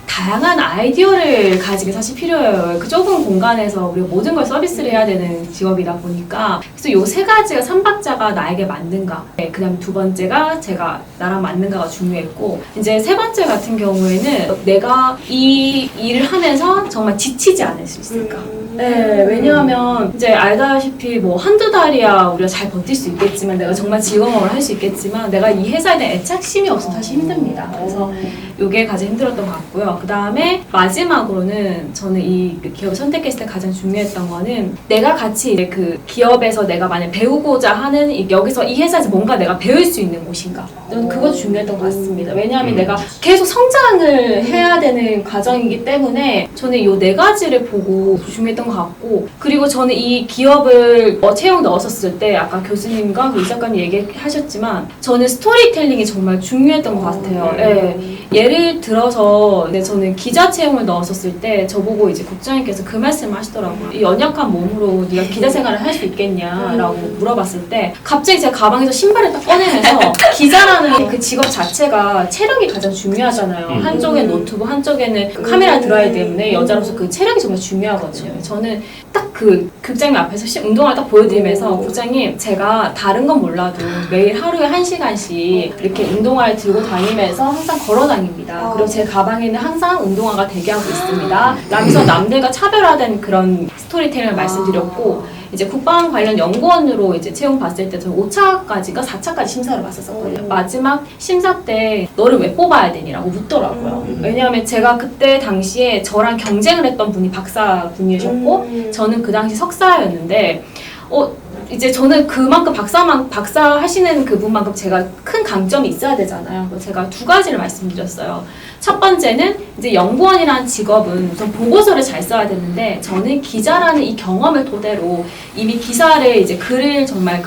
Speaker 2: 다양한 아이디어를 가지기 사실 필요해요. 그 좁은 공간에서 우리가 모든 걸 서비스를 해야 되는 직업이다 보니까 그래서 요 세 가지가 삼박자가 나에게 맞는가. 그 다음에 두 번째가 제가 나랑 맞는가가 중요했고 이제 세 번째 같은 경우에는 내가 이 일을 하면서 정말 지치지 않을 수 있을까. 네, 왜냐하면 이제 알다시피 뭐 한두 달이야 우리가 잘 버틸 수 있겠지만 내가 정말 즐거움을 할 수 있겠지만 내가 이 회사에 대한 애착심이 없으면 사실 힘듭니다. 그래서 이게 가장 힘들었던 것 같고요. 그 다음에 마지막으로는 저는 이 기업을 선택했을 때 가장 중요했던 거는 내가 같이 그 기업에서 내가 만약 배우고자 하는 여기서 이 회사에서 뭔가 내가 배울 수 있는 곳인가. 저는 그것도 중요했던 것 같습니다. 왜냐하면 내가 계속 성장을 해야 되는 과정이기 때문에 저는 이 네 가지를 보고 중요했던 것 같고 그리고 저는 이 기업을 채용 넣었었을 때 아까 교수님과 그 이사관님 얘기하셨지만 저는 스토리텔링이 정말 중요했던 것 같아요. 예를 들어서 저는 기자 채용을 넣었었을 때 저보고 이제 국장님께서 그 말씀을 하시더라고요. 이 연약한 몸으로 네가 기자 생활을 할 수 있겠냐라고 물어봤을 때 갑자기 제가 가방에서 신발을 딱 꺼내면서 기자라는 그 직업 자체가 체력이 가장 중요하잖아요. 한쪽엔 노트북, 한쪽에는 카메라 들어야 되기 때문에 여자로서 그 체력이 정말 중요하거든요. 저는 딱 그 국장님 앞에서 운동화를 딱 보여드리면서 국장님 제가 다른 건 몰라도 매일 하루에 1시간씩 이렇게 운동화를 들고 다니면서 항상 걸어 다닙니다. 그리고 제 가방에는 항상 운동화가 대기하고 있습니다. 라면서 남들과 차별화된 그런 스토리텔링을 말씀드렸고 이제 국방 관련 연구원으로 이제 채용 봤을 때 저는 5차까지가 4차까지 심사를 봤었거든요. 마지막 심사 때 너를 왜 뽑아야 되니라고 묻더라고요. 왜냐하면 제가 그때 당시에 저랑 경쟁을 했던 분이 박사분이셨고 저는 그 당시 석사였는데 이제 저는 그만큼 박사 하시는 그분만큼 제가 큰 강점이 있어야 되잖아요. 제가 두 가지를 말씀드렸어요. 첫 번째는 이제 연구원이라는 직업은 우선 보고서를 잘 써야 되는데 저는 기자라는 이 경험을 토대로 이미 기사를 이제 글을 정말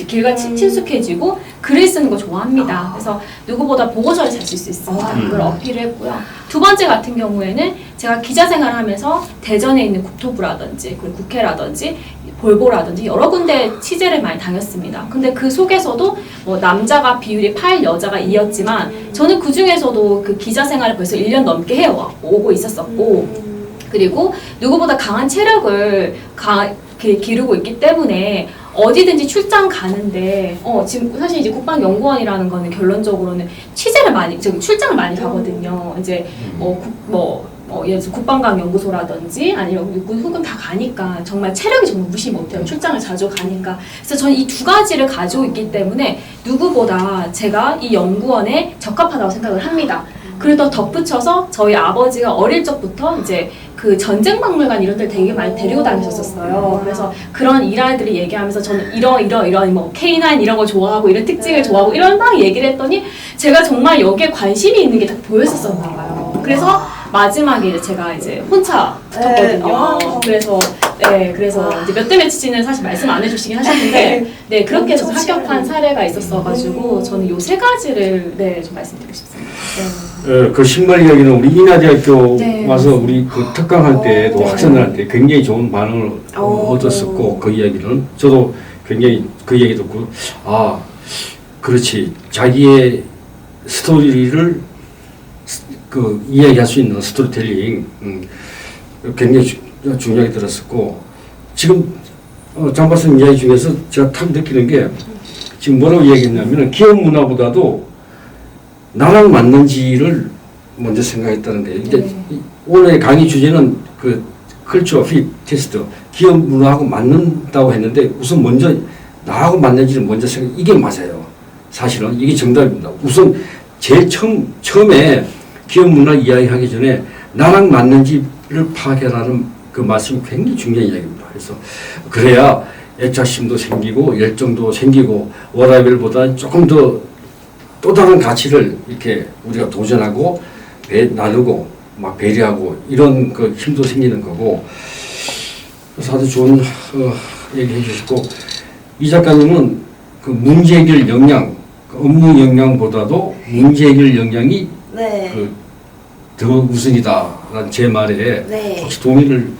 Speaker 2: 길같이 친숙해지고 글을 쓰는 거 좋아합니다. 그래서 누구보다 보고서를 잘 쓸 수 있습니다. 그걸 어필을 했고요. 두 번째 같은 경우에는 제가 기자 생활을 하면서 대전에 있는 국토부라든지 그리고 국회라든지 볼보라든지 여러 군데 취재를 많이 다녔습니다. 근데 그 속에서도 뭐 남자가 비율이 8, 여자가 2였지만 저는 그 중에서도 그 기자 생활을 벌써 1년 넘게 해오고 있었었고 그리고 누구보다 강한 체력을 기르고 있기 때문에 어디든지 출장 가는데 지금 사실 이제 국방연구원이라는 거는 결론적으로는 출장을 많이 가거든요. 이제 예를 들어 국방과학 연구소라든지 아니면 육군 후군 다 가니까 정말 체력이 정말 무시 못해요. 출장을 자주 가니까. 그래서 저는 이 두 가지를 가지고 있기 때문에 누구보다 제가 이 연구원에 적합하다고 생각을 합니다. 그리고 또 덧붙여서 저희 아버지가 어릴 적부터 이제 그 전쟁박물관 이런 데를 되게 많이 데리고 다니셨었어요. 그래서 그런 일화들을 얘기하면서 저는 이런 뭐 K9 이런 거 좋아하고 이런 특징을 좋아하고 이런 막 얘기를 했더니 제가 정말 여기에 관심이 있는 게 딱 보였었나 봐요. 그래서 마지막에 이제 제가 이제 혼자 붙었거든요. 그래서 이제 몇 대 몇인지는 사실 말씀 안 해주시긴 하셨는데, 네, 그렇게 해서 합격한 사례가 있었어가지고, 저는 요 세 가지를, 네, 좀 말씀드리고 싶습니다. 네.
Speaker 1: 그 신발 이야기는 우리 인하대학교
Speaker 2: 네.
Speaker 1: 와서 우리 그 특강할 때도
Speaker 2: 네.
Speaker 1: 학생들한테 굉장히 좋은 반응을 얻었었고, 그 이야기는 저도 굉장히 그 얘기 듣고, 아, 그렇지. 자기의 스토리를 그 이야기할 수 있는 스토리텔링, 굉장히 중요하게 들었었고, 지금 장박사님 이야기 중에서 제가 탁 느끼는 게, 지금 뭐라고 이야기했냐면 기업 문화보다도 나랑 맞는지를 먼저 생각했다는데, 이제 오늘의 강의 주제는 그 컬처 핏 테스트, 기업 문화하고 맞는다고 했는데, 우선 먼저 나하고 맞는지를 먼저 생각, 이게 맞아요. 사실은 이게 정답입니다. 우선 제일 처음에 기업 문화 이야기하기 전에 나랑 맞는지를 파악해라는 그 말씀이 굉장히 중요한 이야기입니다. 그래서 그래야 애착심도 생기고 열정도 생기고 워라밸보다 조금 더 또 다른 가치를 이렇게 우리가 도전하고 나누고 막 배려하고 이런 그 힘도 생기는 거고. 그래서 아주 좋은 얘기 해주셨고, 이 작가님은 그 문제 해결 역량, 업무 역량보다도 문제 해결 역량이
Speaker 3: 네.
Speaker 1: 더 우선이다라는 제 말에
Speaker 3: 네.
Speaker 1: 혹시 동의를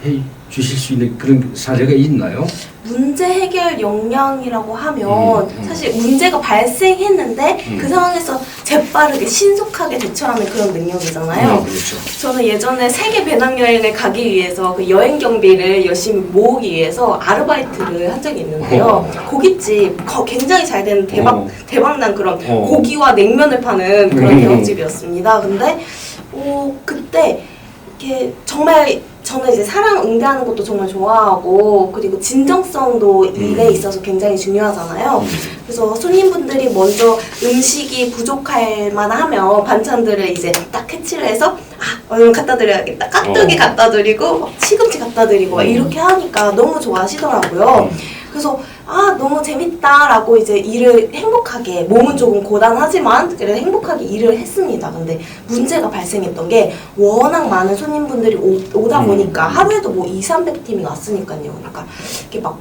Speaker 1: 해 주실 수 있는 그런 사례가 있나요?
Speaker 3: 문제 해결 역량이라고 하면 사실 문제가 발생했는데 그 상황에서 재빠르게 신속하게 대처하는 그런 능력이잖아요.
Speaker 1: 그렇죠.
Speaker 3: 저는 예전에 세계 배낭여행을 가기 위해서 그 여행 경비를 열심히 모으기 위해서 아르바이트를 한 적이 있는데요. 고깃집, 굉장히 잘 되는 대박난 그런 고기와 냉면을 파는 그런 대형집이었습니다. 근데 그때 이렇게 정말 저는 이제 사람 응대하는 것도 정말 좋아하고, 그리고 진정성도 일에 있어서 굉장히 중요하잖아요. 그래서 손님분들이 먼저 음식이 부족할 만하면 반찬들을 이제 딱 캐치를 해서 얼른 갖다 드려야겠다. 깍두기 갖다 드리고 시금치 갖다 드리고 이렇게 하니까 너무 좋아하시더라고요. 그래서 너무 재밌다라고 이제 일을 행복하게, 몸은 조금 고단하지만 그래도 행복하게 일을 했습니다. 근데 문제가 발생했던 게 워낙 많은 손님분들이 오다 보니까 하루에도 뭐 200~300팀이 왔으니까요. 그러니까 이렇게 막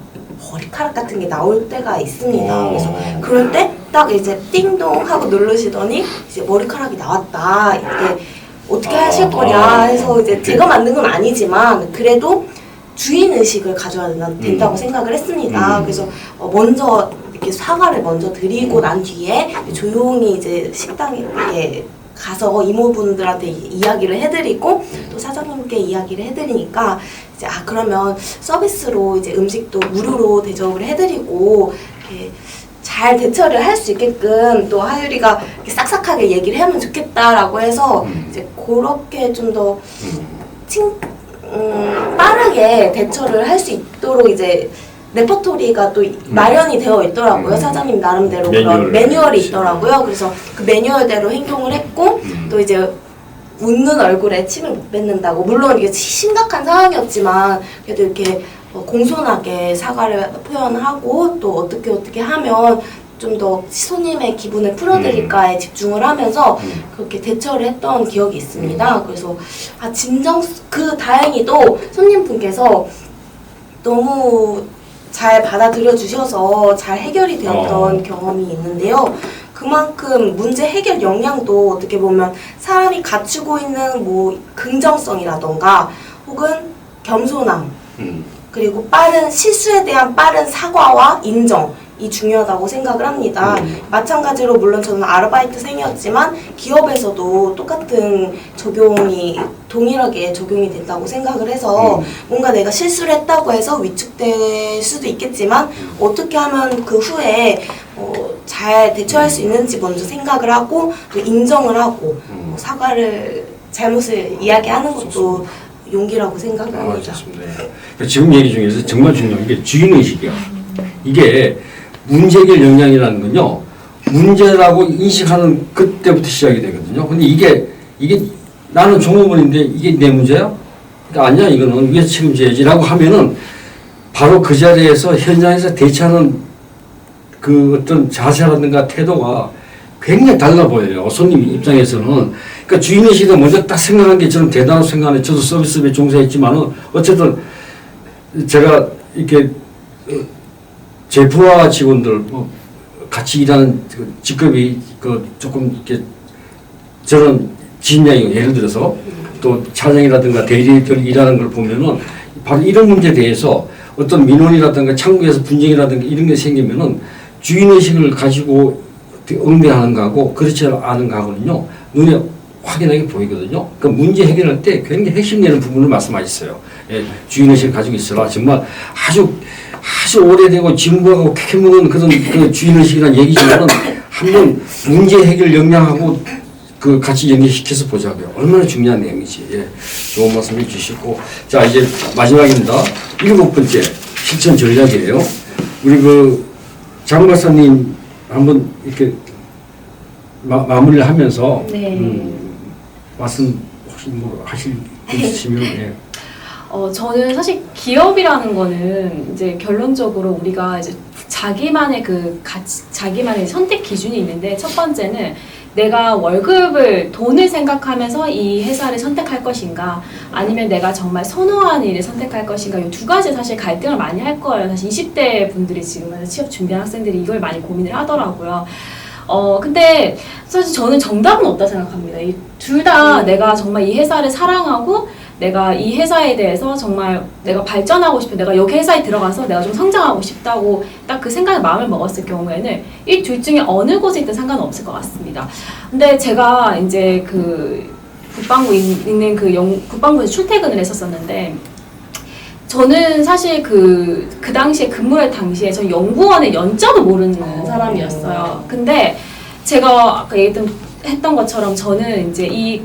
Speaker 3: 머리카락 같은 게 나올 때가 있습니다. 그래서 그럴 때 딱 이제 띵동 하고 누르시더니 이제 머리카락이 나왔다. 이때 어떻게 하실 거냐 해서 이제 제가 만든 건 아니지만 그래도 주인의식을 가져야 된다고 생각을 했습니다. 그래서 먼저 이렇게 사과를 먼저 드리고 난 뒤에 조용히 이제 식당에 이렇게 가서 이모분들한테 이야기를 해드리고 또 사장님께 이야기를 해드리니까 이제 그러면 서비스로 이제 음식도 무료로 대접을 해드리고 이렇게 잘 대처를 할 수 있게끔 또 하율이가 이렇게 싹싹하게 얘기를 하면 좋겠다라고 해서 이제 그렇게 좀 더 빠르게 대처를 할 수 있도록 이제 레퍼토리가 또 마련이 되어 있더라고요. 사장님 나름대로 그런 매뉴얼이 있더라고요. 그래서 그 매뉴얼대로 행동을 했고 또 이제 웃는 얼굴에 침을 못 뱉는다고, 물론 이게 심각한 상황이었지만 그래도 이렇게 공손하게 사과를 표현하고 또 어떻게 하면 좀 더 손님의 기분을 풀어드릴까에 집중을 하면서 그렇게 대처를 했던 기억이 있습니다. 그래서 다행히도 손님분께서 너무 잘 받아들여 주셔서 잘 해결이 되었던 경험이 있는데요. 그만큼 문제 해결 역량도 어떻게 보면 사람이 갖추고 있는 뭐 긍정성이라던가 혹은 겸손함, 그리고 실수에 대한 빠른 사과와 인정이 중요하다고 생각을 합니다. 마찬가지로 물론 저는 아르바이트생이었지만 기업에서도 똑같은 동일하게 적용이 된다고 생각을 해서 뭔가 내가 실수를 했다고 해서 위축될 수도 있겠지만 어떻게 하면 그 후에 잘 대처할 수 있는지 먼저 생각을 하고 또 인정을 하고 잘못을 이야기하는 것도 용기라고 생각을 합니다.
Speaker 1: 지금 얘기 중에서 정말 중요한 게 주인의식이야. 이게 문제 해결 역량이라는 건요, 문제라고 인식하는 그때부터 시작이 되거든요. 근데 이게 나는 종업원인데 이게 내 문제야? 그러니까 아니야, 이거는 위에서 책임져야지라고 하면은 바로 그 자리에서 현장에서 대처하는 그 어떤 자세라든가 태도가 굉장히 달라 보여요. 손님 입장에서는. 그러니까 주인의식을 먼저 딱 생각한 게 저는 대단하다고 생각하는데 저도 서비스업에 종사했지만은 어쨌든 제가 이렇게 제 부하 직원들 뭐 같이 일하는 직급이 조금 이렇게 저런 진양이 예를 들어서 또 차장이라든가 대리들 일하는 걸 보면은 바로 이런 문제에 대해서 어떤 민원이라든가 창구에서 분쟁이라든가 이런 게 생기면은 주인의식을 가지고 응대하는 거하고 그렇지 않은 거하고는요 눈에 확연하게 보이거든요. 그러니까 문제 해결할 때 굉장히 핵심되는 부분을 말씀하셨어요. 예, 주인의식을 가지고 있어라. 정말 아주 오래되고 진부하고 캐묻는 그런 그 주인의식이라는 얘기지만은 한번 문제 해결 역량하고 그 같이 연계시켜서 보자고요. 얼마나 중요한 내용이지. 예, 좋은 말씀 해주시고. 자, 이제 마지막입니다. 7번째 실천 전략이에요. 우리 장 박사님 한번 이렇게 마무리를 하면서
Speaker 2: 네.
Speaker 1: 말씀 혹시 하실 게 있으시면 예.
Speaker 2: 저는 사실 기업이라는 거는 이제 결론적으로 우리가 이제 자기만의 자기만의 선택 기준이 있는데 첫 번째는 내가 돈을 생각하면서 이 회사를 선택할 것인가 아니면 내가 정말 선호하는 일을 선택할 것인가 이 두 가지 사실 갈등을 많이 할 거예요. 사실 20대 분들이 지금 취업 준비하는 학생들이 이걸 많이 고민을 하더라고요. 근데 사실 저는 정답은 없다 생각합니다. 이 둘 다 내가 정말 이 회사를 사랑하고 내가 이 회사에 대해서 정말 내가 발전하고 싶어 내가 여기 회사에 들어가서 내가 좀 성장하고 싶다고 딱 그 생각에 마음을 먹었을 경우에는 이 둘 중에 어느 곳에 있든 상관은 없을 것 같습니다. 근데 제가 이제 국방부 있는 국방부에서 출퇴근을 했었었는데 저는 사실 그 당시에 근무할 당시에 저 연구원의 연자도 모르는 사람이었어요. 근데 제가 아까 했던 것처럼 저는 이제 이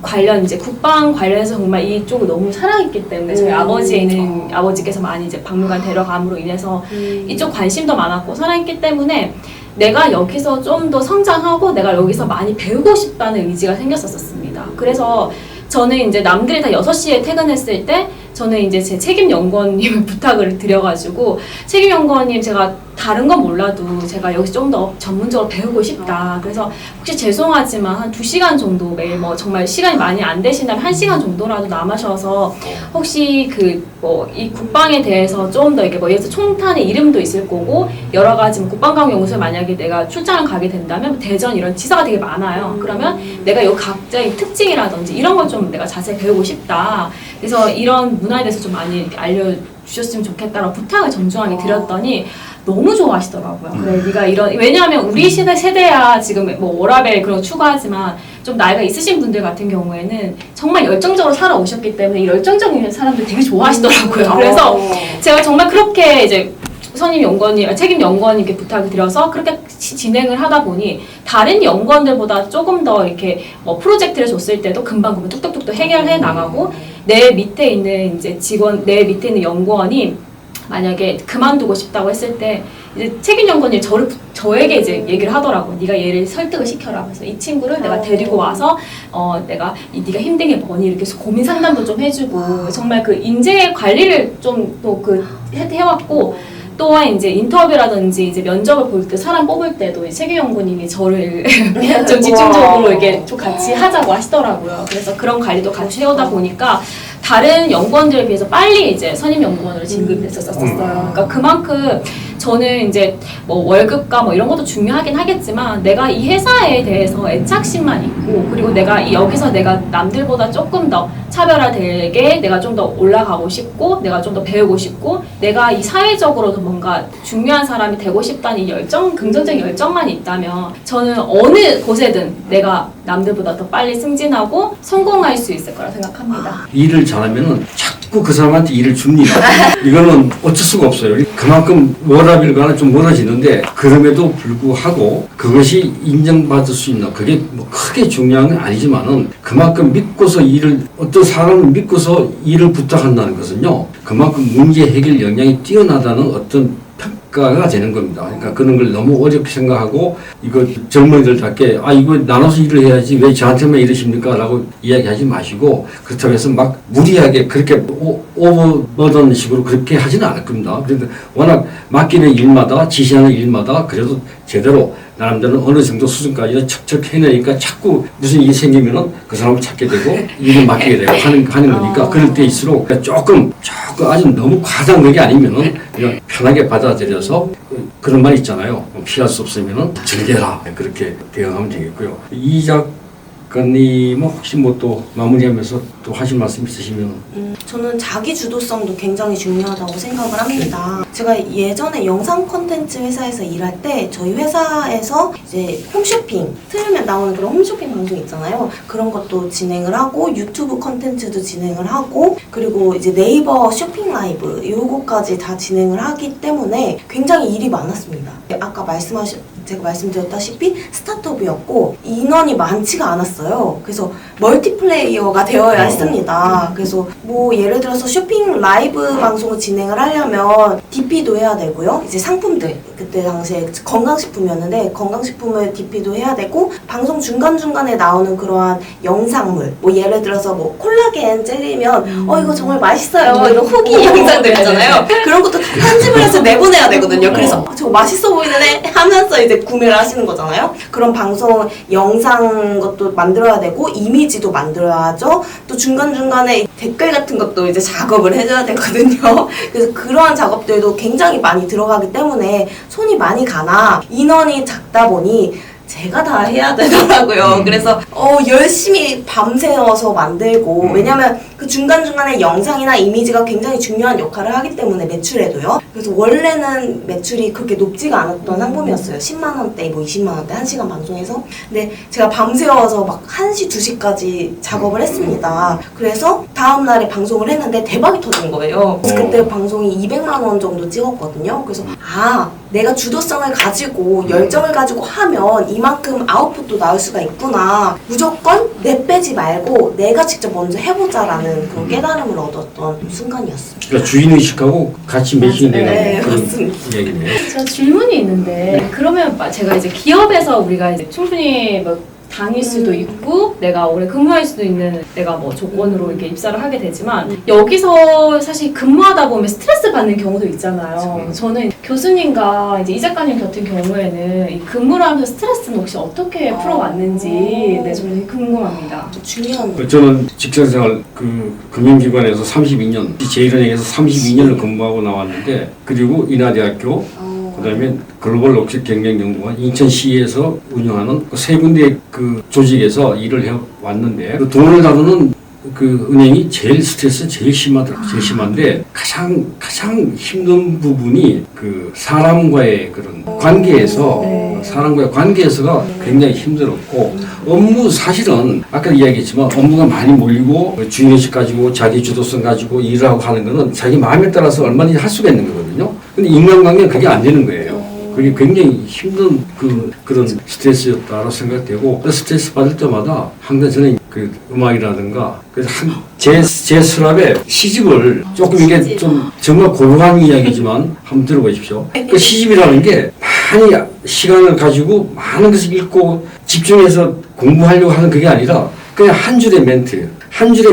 Speaker 2: 관련 이제 국방 관련해서 정말 이쪽을 너무 사랑했기 때문에 저희 아버지께서 많이 이제 박물관 데려감으로 인해서 이쪽 관심도 많았고 사랑했기 때문에 내가 여기서 좀 더 성장하고 내가 여기서 많이 배우고 싶다는 의지가 생겼었습니다. 그래서 저는 이제 남들이 다 6시에 퇴근했을 때 저는 이제 제 책임 연구원님을 부탁을 드려가지고 책임 연구원님 제가 다른 건 몰라도 제가 여기서 좀 더 전문적으로 배우고 싶다. 그래서 혹시 죄송하지만 한 2시간 정도 매일 뭐 정말 시간이 많이 안 되신다면 1시간 정도라도 남으셔서 혹시 이 국방에 대해서 좀 더 이렇게 예를 들어서 총탄의 이름도 있을 거고 여러 가지 국방과학연구소에 만약에 내가 출장을 가게 된다면 대전 이런 지사가 되게 많아요. 그러면 내가 이 각자의 특징이라든지 이런 걸 좀 내가 자세히 배우고 싶다. 그래서 이런 문화에 대해서 좀 많이 이렇게 알려주셨으면 좋겠다라고 부탁을 정중하게 드렸더니 너무 좋아하시더라고요. 그래, 네가 왜냐하면 우리 세대야 지금 뭐 워라밸 그런 거 추구하지만 좀 나이가 있으신 분들 같은 경우에는 정말 열정적으로 살아오셨기 때문에 이 열정적인 사람들 되게 좋아하시더라고요. 그래서 제가 정말 그렇게 이제 책임 연구원님께 부탁을 드려서 그렇게 진행을 하다 보니 다른 연구원들보다 조금 더 이렇게 프로젝트를 줬을 때도 금방 뚝뚝뚝 해결해 나가고 내 밑에 있는 내 밑에 있는 연구원이 만약에 그만두고 싶다고 했을 때 이제 책임 연구원이 저에게 이제 얘기를 하더라고. 네가 얘를 설득을 시켜라. 그래서 이 친구를 내가 데리고 와서 네가 힘든 게 뭐니 이렇게 고민 상담도 좀 해주고 정말 그 인재 관리를 좀 또 해왔고. 또한 이제 인터뷰라든지 이제 면접을 볼 때 사람 뽑을 때도 책임 연구님이 저를 좀 집중적으로 이렇게 좀 같이 하자고 하시더라고요. 그래서 그런 관리도 같이 해오다 보니까 다른 연구원들에 비해서 빨리 이제 선임 연구원으로 진급했었어요. 그러니까 그만큼 저는 이제 뭐 월급과 뭐 이런 것도 중요하긴 하겠지만 내가 이 회사에 대해서 애착심만 있고 그리고 여기서 내가 남들보다 조금 더 차별화되게 내가 좀 더 올라가고 싶고 내가 좀 더 배우고 싶고 내가 이 사회적으로도 뭔가 중요한 사람이 되고 싶다는 이 긍정적인 열정만 있다면 저는 어느 곳에든 내가 남들보다 더 빨리 승진하고 성공할 수 있을 거라 생각합니다.
Speaker 1: 일을 잘하면은 자꾸 그 사람한테 일을 줍니다. 이거는 어쩔 수가 없어요. 그만큼 워라밸과는 좀 멀어지는데 그럼에도 불구하고 그것이 인정받을 수 있는 그게 뭐 크게 중요한 건 아니지만은 그만큼 어떤 사람을 믿고서 일을 부탁한다는 것은요. 그만큼 문제 해결 역량이 뛰어나다는 어떤 평가가 되는 겁니다. 그러니까 그런 걸 너무 어렵게 생각하고 이거 젊은이들답게 이거 나눠서 일을 해야지 왜 저한테만 이러십니까? 라고 이야기하지 마시고 그렇다고 해서 막 무리하게 그렇게 오버버던 식으로 그렇게 하지는 않을 겁니다. 그런데 워낙 맡기는 일마다 지시하는 일마다 그래도 제대로 나름대로 어느 정도 수준까지는 척척 해내니까 자꾸 무슨 일이 생기면은 그 사람을 찾게 되고 일을 맡기게 되고 하는 거니까 그럴 때일수록 조금 아주 너무 과다한 것이 아니면은 그냥 편하게 받아들여서 그런 말 있잖아요. 피할 수 없으면은 즐겨라. 그렇게 대응하면 되겠고요. 이 작가님은 혹시 뭐 또 마무리하면서 또 하실 말씀 있으시면?
Speaker 3: 저는 자기 주도성도 굉장히 중요하다고 생각을 합니다. 제가 예전에 영상 콘텐츠 회사에서 일할 때 저희 회사에서 이제 홈쇼핑 틀면 나오는 그런 홈쇼핑 방송 있잖아요. 그런 것도 진행을 하고 유튜브 콘텐츠도 진행을 하고 그리고 이제 네이버 쇼핑 라이브 요거까지 다 진행을 하기 때문에 굉장히 일이 많았습니다. 아까 제가 말씀드렸다시피 스타트업이었고 인원이 많지가 않았어요. 그래서 멀티플레이어가 되어야 했습니다. 그래서 뭐 예를 들어서 쇼핑 라이브 방송을 진행을 하려면 DP도 해야 되고요. 이제 상품들 그때 당시에 건강식품이었는데 건강식품을 DP도 해야 되고 방송 중간중간에 나오는 그러한 영상물 뭐 예를 들어서 뭐 콜라겐 젤리면 이거 정말 맛있어요. 이런 후기 영상들 있잖아요. 그런 것도 다 편집을 해서 내보내야 되거든요. 그래서 저거 맛있어 보이는 애 하면서 이제 구매를 하시는 거잖아요. 그런 방송 영상 것도 만들어야 되고 이미지도 만들어야죠. 또 중간중간에 댓글 같은 것도 이제 작업을 해줘야 되거든요. 그래서 그러한 작업들도 굉장히 많이 들어가기 때문에 손이 많이 가나 인원이 작다 보니 제가 다 해야 되더라고요. 그래서 열심히 밤새워서 만들고 왜냐면 그 중간중간에 영상이나 이미지가 굉장히 중요한 역할을 하기 때문에 매출에도요. 그래서 원래는 매출이 그렇게 높지가 않았던 상품이었어요. 10만 원대, 뭐 20만 원대 1시간 방송에서. 근데 제가 밤새워서 막 1시, 2시까지 작업을 했습니다. 그래서 다음날에 방송을 했는데 대박이 터진 거예요. 그래서 그때 방송이 200만 원 정도 찍었거든요. 그래서 내가 주도성을 가지고 열정을 가지고 하면 이만큼 아웃풋도 나올 수가 있구나. 무조건 내 빼지 말고 내가 직접 먼저 해보자라는 그런 깨달음을 얻었던 순간이었습니다.
Speaker 1: 그러니까 주인의식하고 같이 매칭이 되는
Speaker 3: 네,
Speaker 1: 그런
Speaker 3: 맞습니다.
Speaker 1: 얘기네요.
Speaker 2: 저 질문이 있는데 그러면 제가 이제 기업에서 우리가 이제 충분히 뭐 당일 수도 있고 내가 오래 근무할 수도 있는 내가 뭐 조건으로 이렇게 입사를 하게 되지만 여기서 사실 근무하다 보면 스트레스 받는 경우도 있잖아요. 저는 교수님과 이제 이 작가님 같은 경우에는 이 근무를 하면서 스트레스는 혹시 어떻게 풀어왔는지 네, 좀 되게 궁금합니다.
Speaker 3: 중요한
Speaker 1: 저는 직장생활 금융기관에서 32년, 제1은행에서 32년을 근무하고 나왔는데 그리고 인하대학교 그다음에 글로벌 녹색 경쟁연구원 인천시에서 운영하는 세 군데 그 조직에서 일을 해 왔는데 그 돈을 다루는 그 은행이 제일 심하더라고요. 제일 심한데 가장 힘든 부분이 그 사람과의 그런 관계에서 사람과의 관계에서가 굉장히 힘들었고 업무 사실은 아까 이야기했지만 업무가 많이 몰리고 주인의식 가지고 자기 주도성 가지고 일을 하고 하는 거는 자기 마음에 따라서 얼마든지 할 수가 있는 거거든요. 근데 인간관계는 그게 안 되는 거예요. 그게 굉장히 힘든 그런 스트레스였다고 생각되고 스트레스 받을 때마다 항상 저는 그 음악이라든가 그래서 제 스랍에 시집을 조금 이게 좀 정말 고루한 이야기지만 한번 들어보십시오. 그 시집이라는 게 많이 시간을 가지고 많은 것을 읽고 집중해서 공부하려고 하는 그게 아니라 그냥 한 줄의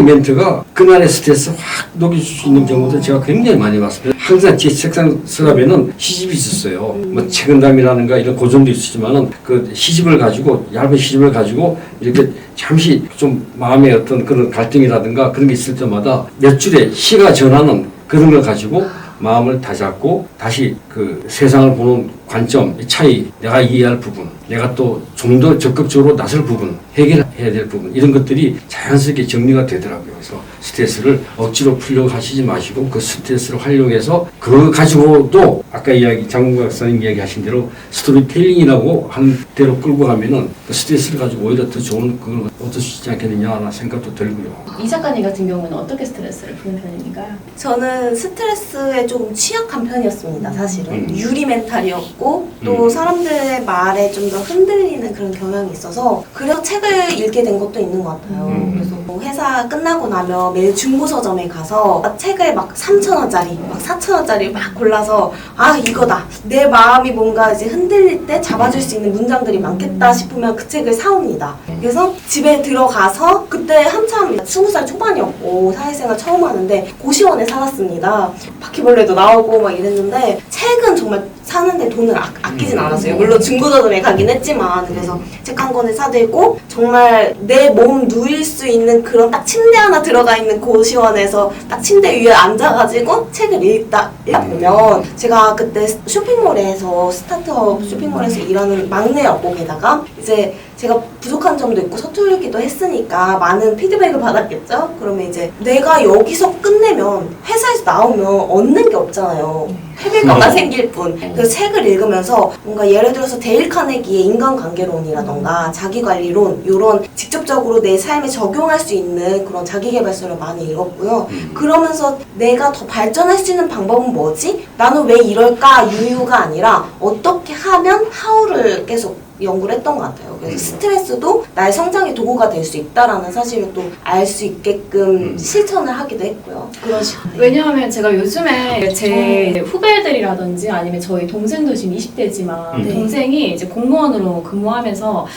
Speaker 1: 멘트가 그날의 스트레스 확 녹여줄 수 있는 경우도 제가 굉장히 많이 봤습니다. 항상 제 책상 서랍에는 시집이 있었어요. 뭐 책은담이라든가 이런 고전도 있었지만은 그 시집을 가지고 얇은 시집을 가지고 이렇게 잠시 좀 마음의 어떤 그런 갈등이라든가 그런 게 있을 때마다 몇 줄의 시가 전하는 그런 걸 가지고 마음을 다잡고 다시 그 세상을 보는 관점, 차이, 내가 이해할 부분, 내가 또 좀 더 적극적으로 나설 부분, 해결해야 될 부분 이런 것들이 자연스럽게 정리가 되더라고요. 그래서 스트레스를 억지로 풀려고 하시지 마시고 그 스트레스를 활용해서 그거 가지고도 아까 장군 박사님 이야기하신 대로 스토리텔링이라고 하는 대로 끌고 가면은 그 스트레스를 가지고 오히려 더 좋은 그걸 얻을 수 있지 않겠느냐 하는 생각도 들고요.
Speaker 2: 이 작가님 같은 경우는 어떻게 스트레스를 푸는 편인가요?
Speaker 3: 저는 스트레스에 조금 취약한 편이었습니다. 사실은 유리 멘탈이었고 또 사람들의 말에 좀 더 흔들리는 그런 경향이 있어서 그래서 책을 읽게 된 것도 있는 것 같아요. 그래서 뭐 회사 끝나고 나면 매일 중고서점에 가서 책을 막 3,000원짜리, 막 4,000원짜리 막 골라서 이거다. 내 마음이 뭔가 이제 흔들릴 때 잡아줄 수 있는 문장들이 많겠다 싶으면 그 책을 사옵니다. 그래서 집에 들어가서 그때 한참 20살 초반이었고 사회생활 처음 하는데 고시원에 살았습니다. 바퀴벌레도 나오고 막 이랬는데 책은 정말 사는데 돈을 아끼진 않았어요. 물론 중고저점에 가긴 했지만 그래서 책 한 권을 사들고 정말 내 몸 누일 수 있는 그런 딱 침대 하나 들어가 있는 고시원에서 딱 침대 위에 앉아가지고 책을 읽다 보면 제가 그때 쇼핑몰에서 스타트업 쇼핑몰에서 일하는 막내였고 게다가 이제 제가 부족한 점도 있고 서툴기도 했으니까 많은 피드백을 받았겠죠? 그러면 이제 내가 여기서 끝내면 회사에서 나오면 얻는 게 없잖아요. 패배감만 생길 뿐. 그 책을 읽으면서 뭔가 예를 들어서 데일 카네기의 인간관계론이라던가 자기관리론 이런 직접적으로 내 삶에 적용할 수 있는 그런 자기계발서를 많이 읽었고요. 그러면서 내가 더 발전할 수 있는 방법은 뭐지? 나는 왜 이럴까? 유유가 아니라 어떻게 하면 하우를 계속 연구를 했던 것 같아요. 그래서 스트레스도 나의 성장의 도구가 될 수 있다라는 사실을 또 알 수 있게끔 실천을 하기도 했고요. 그런 식으로.
Speaker 2: 왜냐하면 제가 요즘에 제 후배들이라든지 아니면 저희 동생도 지금 20대지만 동생이 이제 공무원으로 근무하면서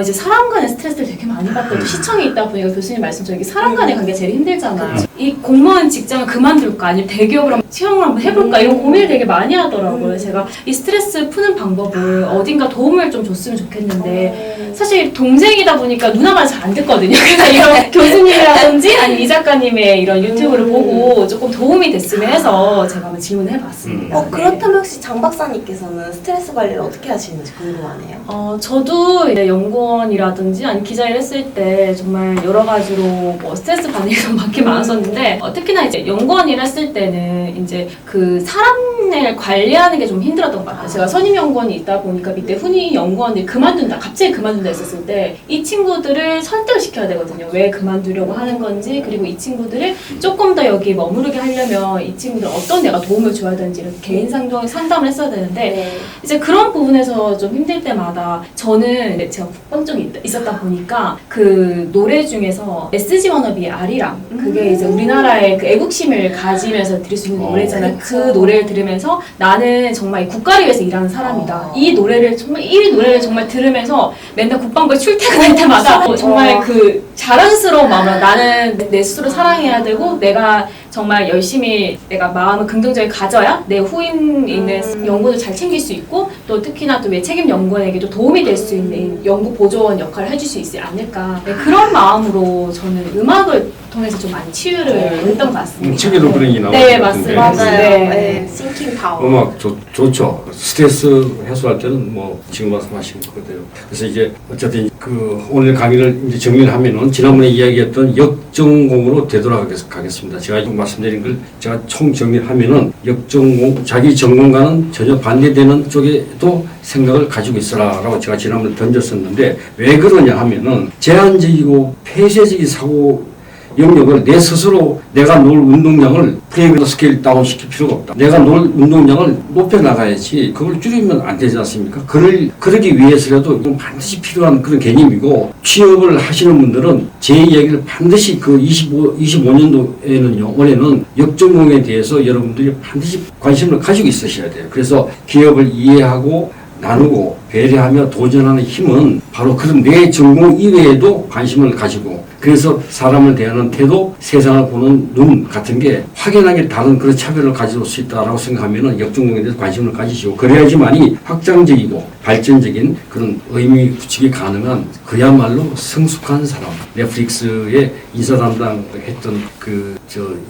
Speaker 2: 이제 사람 간의 스트레스를 되게 많이 받고 또 시청에 있다 보니까 교수님 말씀처럼 사람 간의 관계가 제일 힘들잖아요. 이 공무원 직장을 그만둘까 아니면 대기업을 한번 채용을 한번 해볼까 이런 고민을 되게 많이 하더라고요. 제가 이 스트레스 푸는 방법을 어딘가 도움을 좀 줬으면 좋겠는데 사실 동생이다 보니까 누나 말 잘 안 듣거든요. 그래서 이런 교수님이라든지 아니면 이 작가님의 이런 유튜브를 보고 조금 도움이 됐으면 해서 제가 한번 질문을 해봤습니다.
Speaker 3: 그렇다면 혹시 장 박사님께서는 스트레스 관리를 어떻게 하시는지 궁금하네요.
Speaker 2: 저도 이제 연구원이라든지 아니면 기자 일했을 때 정말 여러 가지로 뭐 스트레스 받는 게 많긴 많았었는데 특히나 이제 연구원 일했을 때는 이제 그 사람을 관리하는 게 좀 힘들었던 것 같아요. 제가 선임 연구원이 있다 보니까 밑에 훈이 연구원들이 갑자기 그만둔다 했었을 때 이 친구들을 설득을 시켜야 되거든요. 왜 그만두려고 하는 건지 그리고 이 친구들을 조금 더 여기 머무르게 하려면 이 친구들 어떤 내가 도움을 줘야 되는지 이렇게 개인 상담을 했어야 되는데 이제 그런 부분에서 좀 힘들 때마다 저는 제가 국방증이 있었다 보니까 그 노래 중에서 SG 워너비의 아리랑 그게 이제 우리나라의 그 애국심을 가지면서 들을 수 있는 노래잖아요. 그 노래를 들으면서 나는 정말 이 국가를 위해서 일하는 사람이다. 이 노래를 정말 들으면서 맨날 국방부에 출퇴근할 때마다 정말 그 자랑스러운 마음으로 나는 내 스스로 사랑해야 되고 내가 정말 열심히 내가 마음을 긍정적으로 가져야 내 후임 있는 연구도 잘 챙길 수 있고 또 특히나 또 책임 연구원에게도 도움이 될 수 있는 연구 보조원 역할을 해줄 수 있지 않을까 그런 마음으로 저는 음악을 통해서 좀 많이 치유를 했던 것 같습니다.
Speaker 1: 책에도 그런 게 나오는
Speaker 2: 네,
Speaker 1: 것 같은데.
Speaker 2: 맞습니다.
Speaker 3: 네. 싱킹 파워.
Speaker 1: 음악 좋죠. 스트레스 해소할 때는 뭐 지금 말씀하신 거대로. 그래서 이제 어쨌든 그 오늘 강의를 이제 정리하면은 지난번에 이야기했던 역전공으로 되돌아가겠습니다. 제가 지금 말씀드린 걸 제가 총 정리하면은 역전공 자기 전공과는 전혀 반대되는 쪽에도 생각을 가지고 있어라라고 제가 지난번에 던졌었는데 왜 그러냐 하면은 제한적이고 폐쇄적인 사고 영역을 내 스스로 내가 놀 운동량을 프레임으로 스케일 다운 시킬 필요가 없다. 내가 놀 운동량을 높여 나가야지 그걸 줄이면 안 되지 않습니까? 그러기 위해서라도 반드시 필요한 그런 개념이고 취업을 하시는 분들은 제 이야기를 반드시 그 25년도에는요, 올해는 역전공에 대해서 여러분들이 반드시 관심을 가지고 있으셔야 돼요. 그래서 기업을 이해하고 나누고 배려하며 도전하는 힘은 바로 그런 내 전공 이외에도 관심을 가지고 그래서 사람을 대하는 태도, 세상을 보는 눈 같은 게 확연하게 다른 그런 차별을 가질 수 있다고 생각하면 역전공에 대해서 관심을 가지시고 그래야지만이 확장적이고 발전적인 그런 의미 구축이 가능한 그야말로 성숙한 사람. 넷플릭스의 인사 담당했던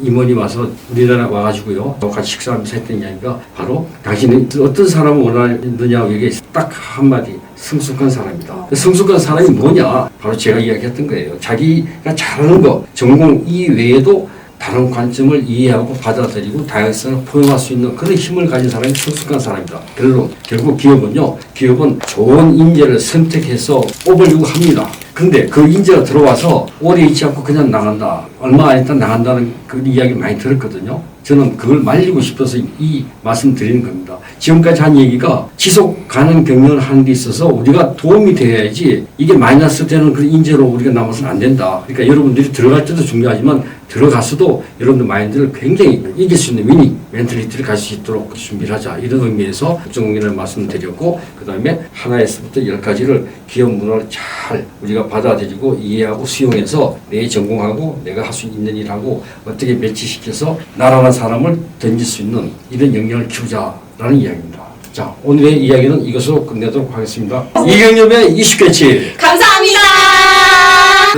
Speaker 1: 임원이 와서 우리나라 와가지고요. 같이 식사하면서 했던 이야기가 바로 당신이 어떤 사람을 원하느냐고 얘기해서 딱 한마디. 성숙한 사람이다. 성숙한 사람이 뭐냐? 바로 제가 이야기했던 거예요. 자기가 잘하는 거, 전공 이외에도 다른 관점을 이해하고 받아들이고 다양성을 포용할 수 있는 그런 힘을 가진 사람이 성숙한 사람이다. 결국 기업은 좋은 인재를 선택해서 뽑으려고 합니다. 근데 그 인재가 들어와서 오래 있지 않고 그냥 나간다. 얼마 안 있다 나간다는 그 이야기 많이 들었거든요. 저는 그걸 말리고 싶어서 이 말씀 드리는 겁니다. 지금까지 한 얘기가 지속 가능 경영을 하는 데 있어서 우리가 도움이 되어야지 이게 마이너스 되는 그런 인재로 우리가 남아서는 안 된다. 그러니까 여러분들이 들어갈 때도 중요하지만 들어가서도 여러분들 마인드를 굉장히 이길 수 있는 위닝 멘탈리티를 가질 수 있도록 준비를 하자. 이런 의미에서 국정공인을 말씀드렸고 그 다음에 하나에서부터 10가지를 기업 문화를 잘 우리가 받아들이고 이해하고 수용해서 내 전공하고 내가 할 수 있는 일하고 어떻게 매치시켜서 나라나 사람을 던질 수 있는 이런 역량을 키우자라는 이야기입니다. 자, 오늘의 이야기는 이것으로 끝내도록 하겠습니다. 이경엽의 20개치.
Speaker 3: 감사합니다.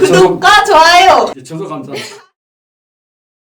Speaker 3: 구독과 좋아요.
Speaker 1: 저도 감사합니다.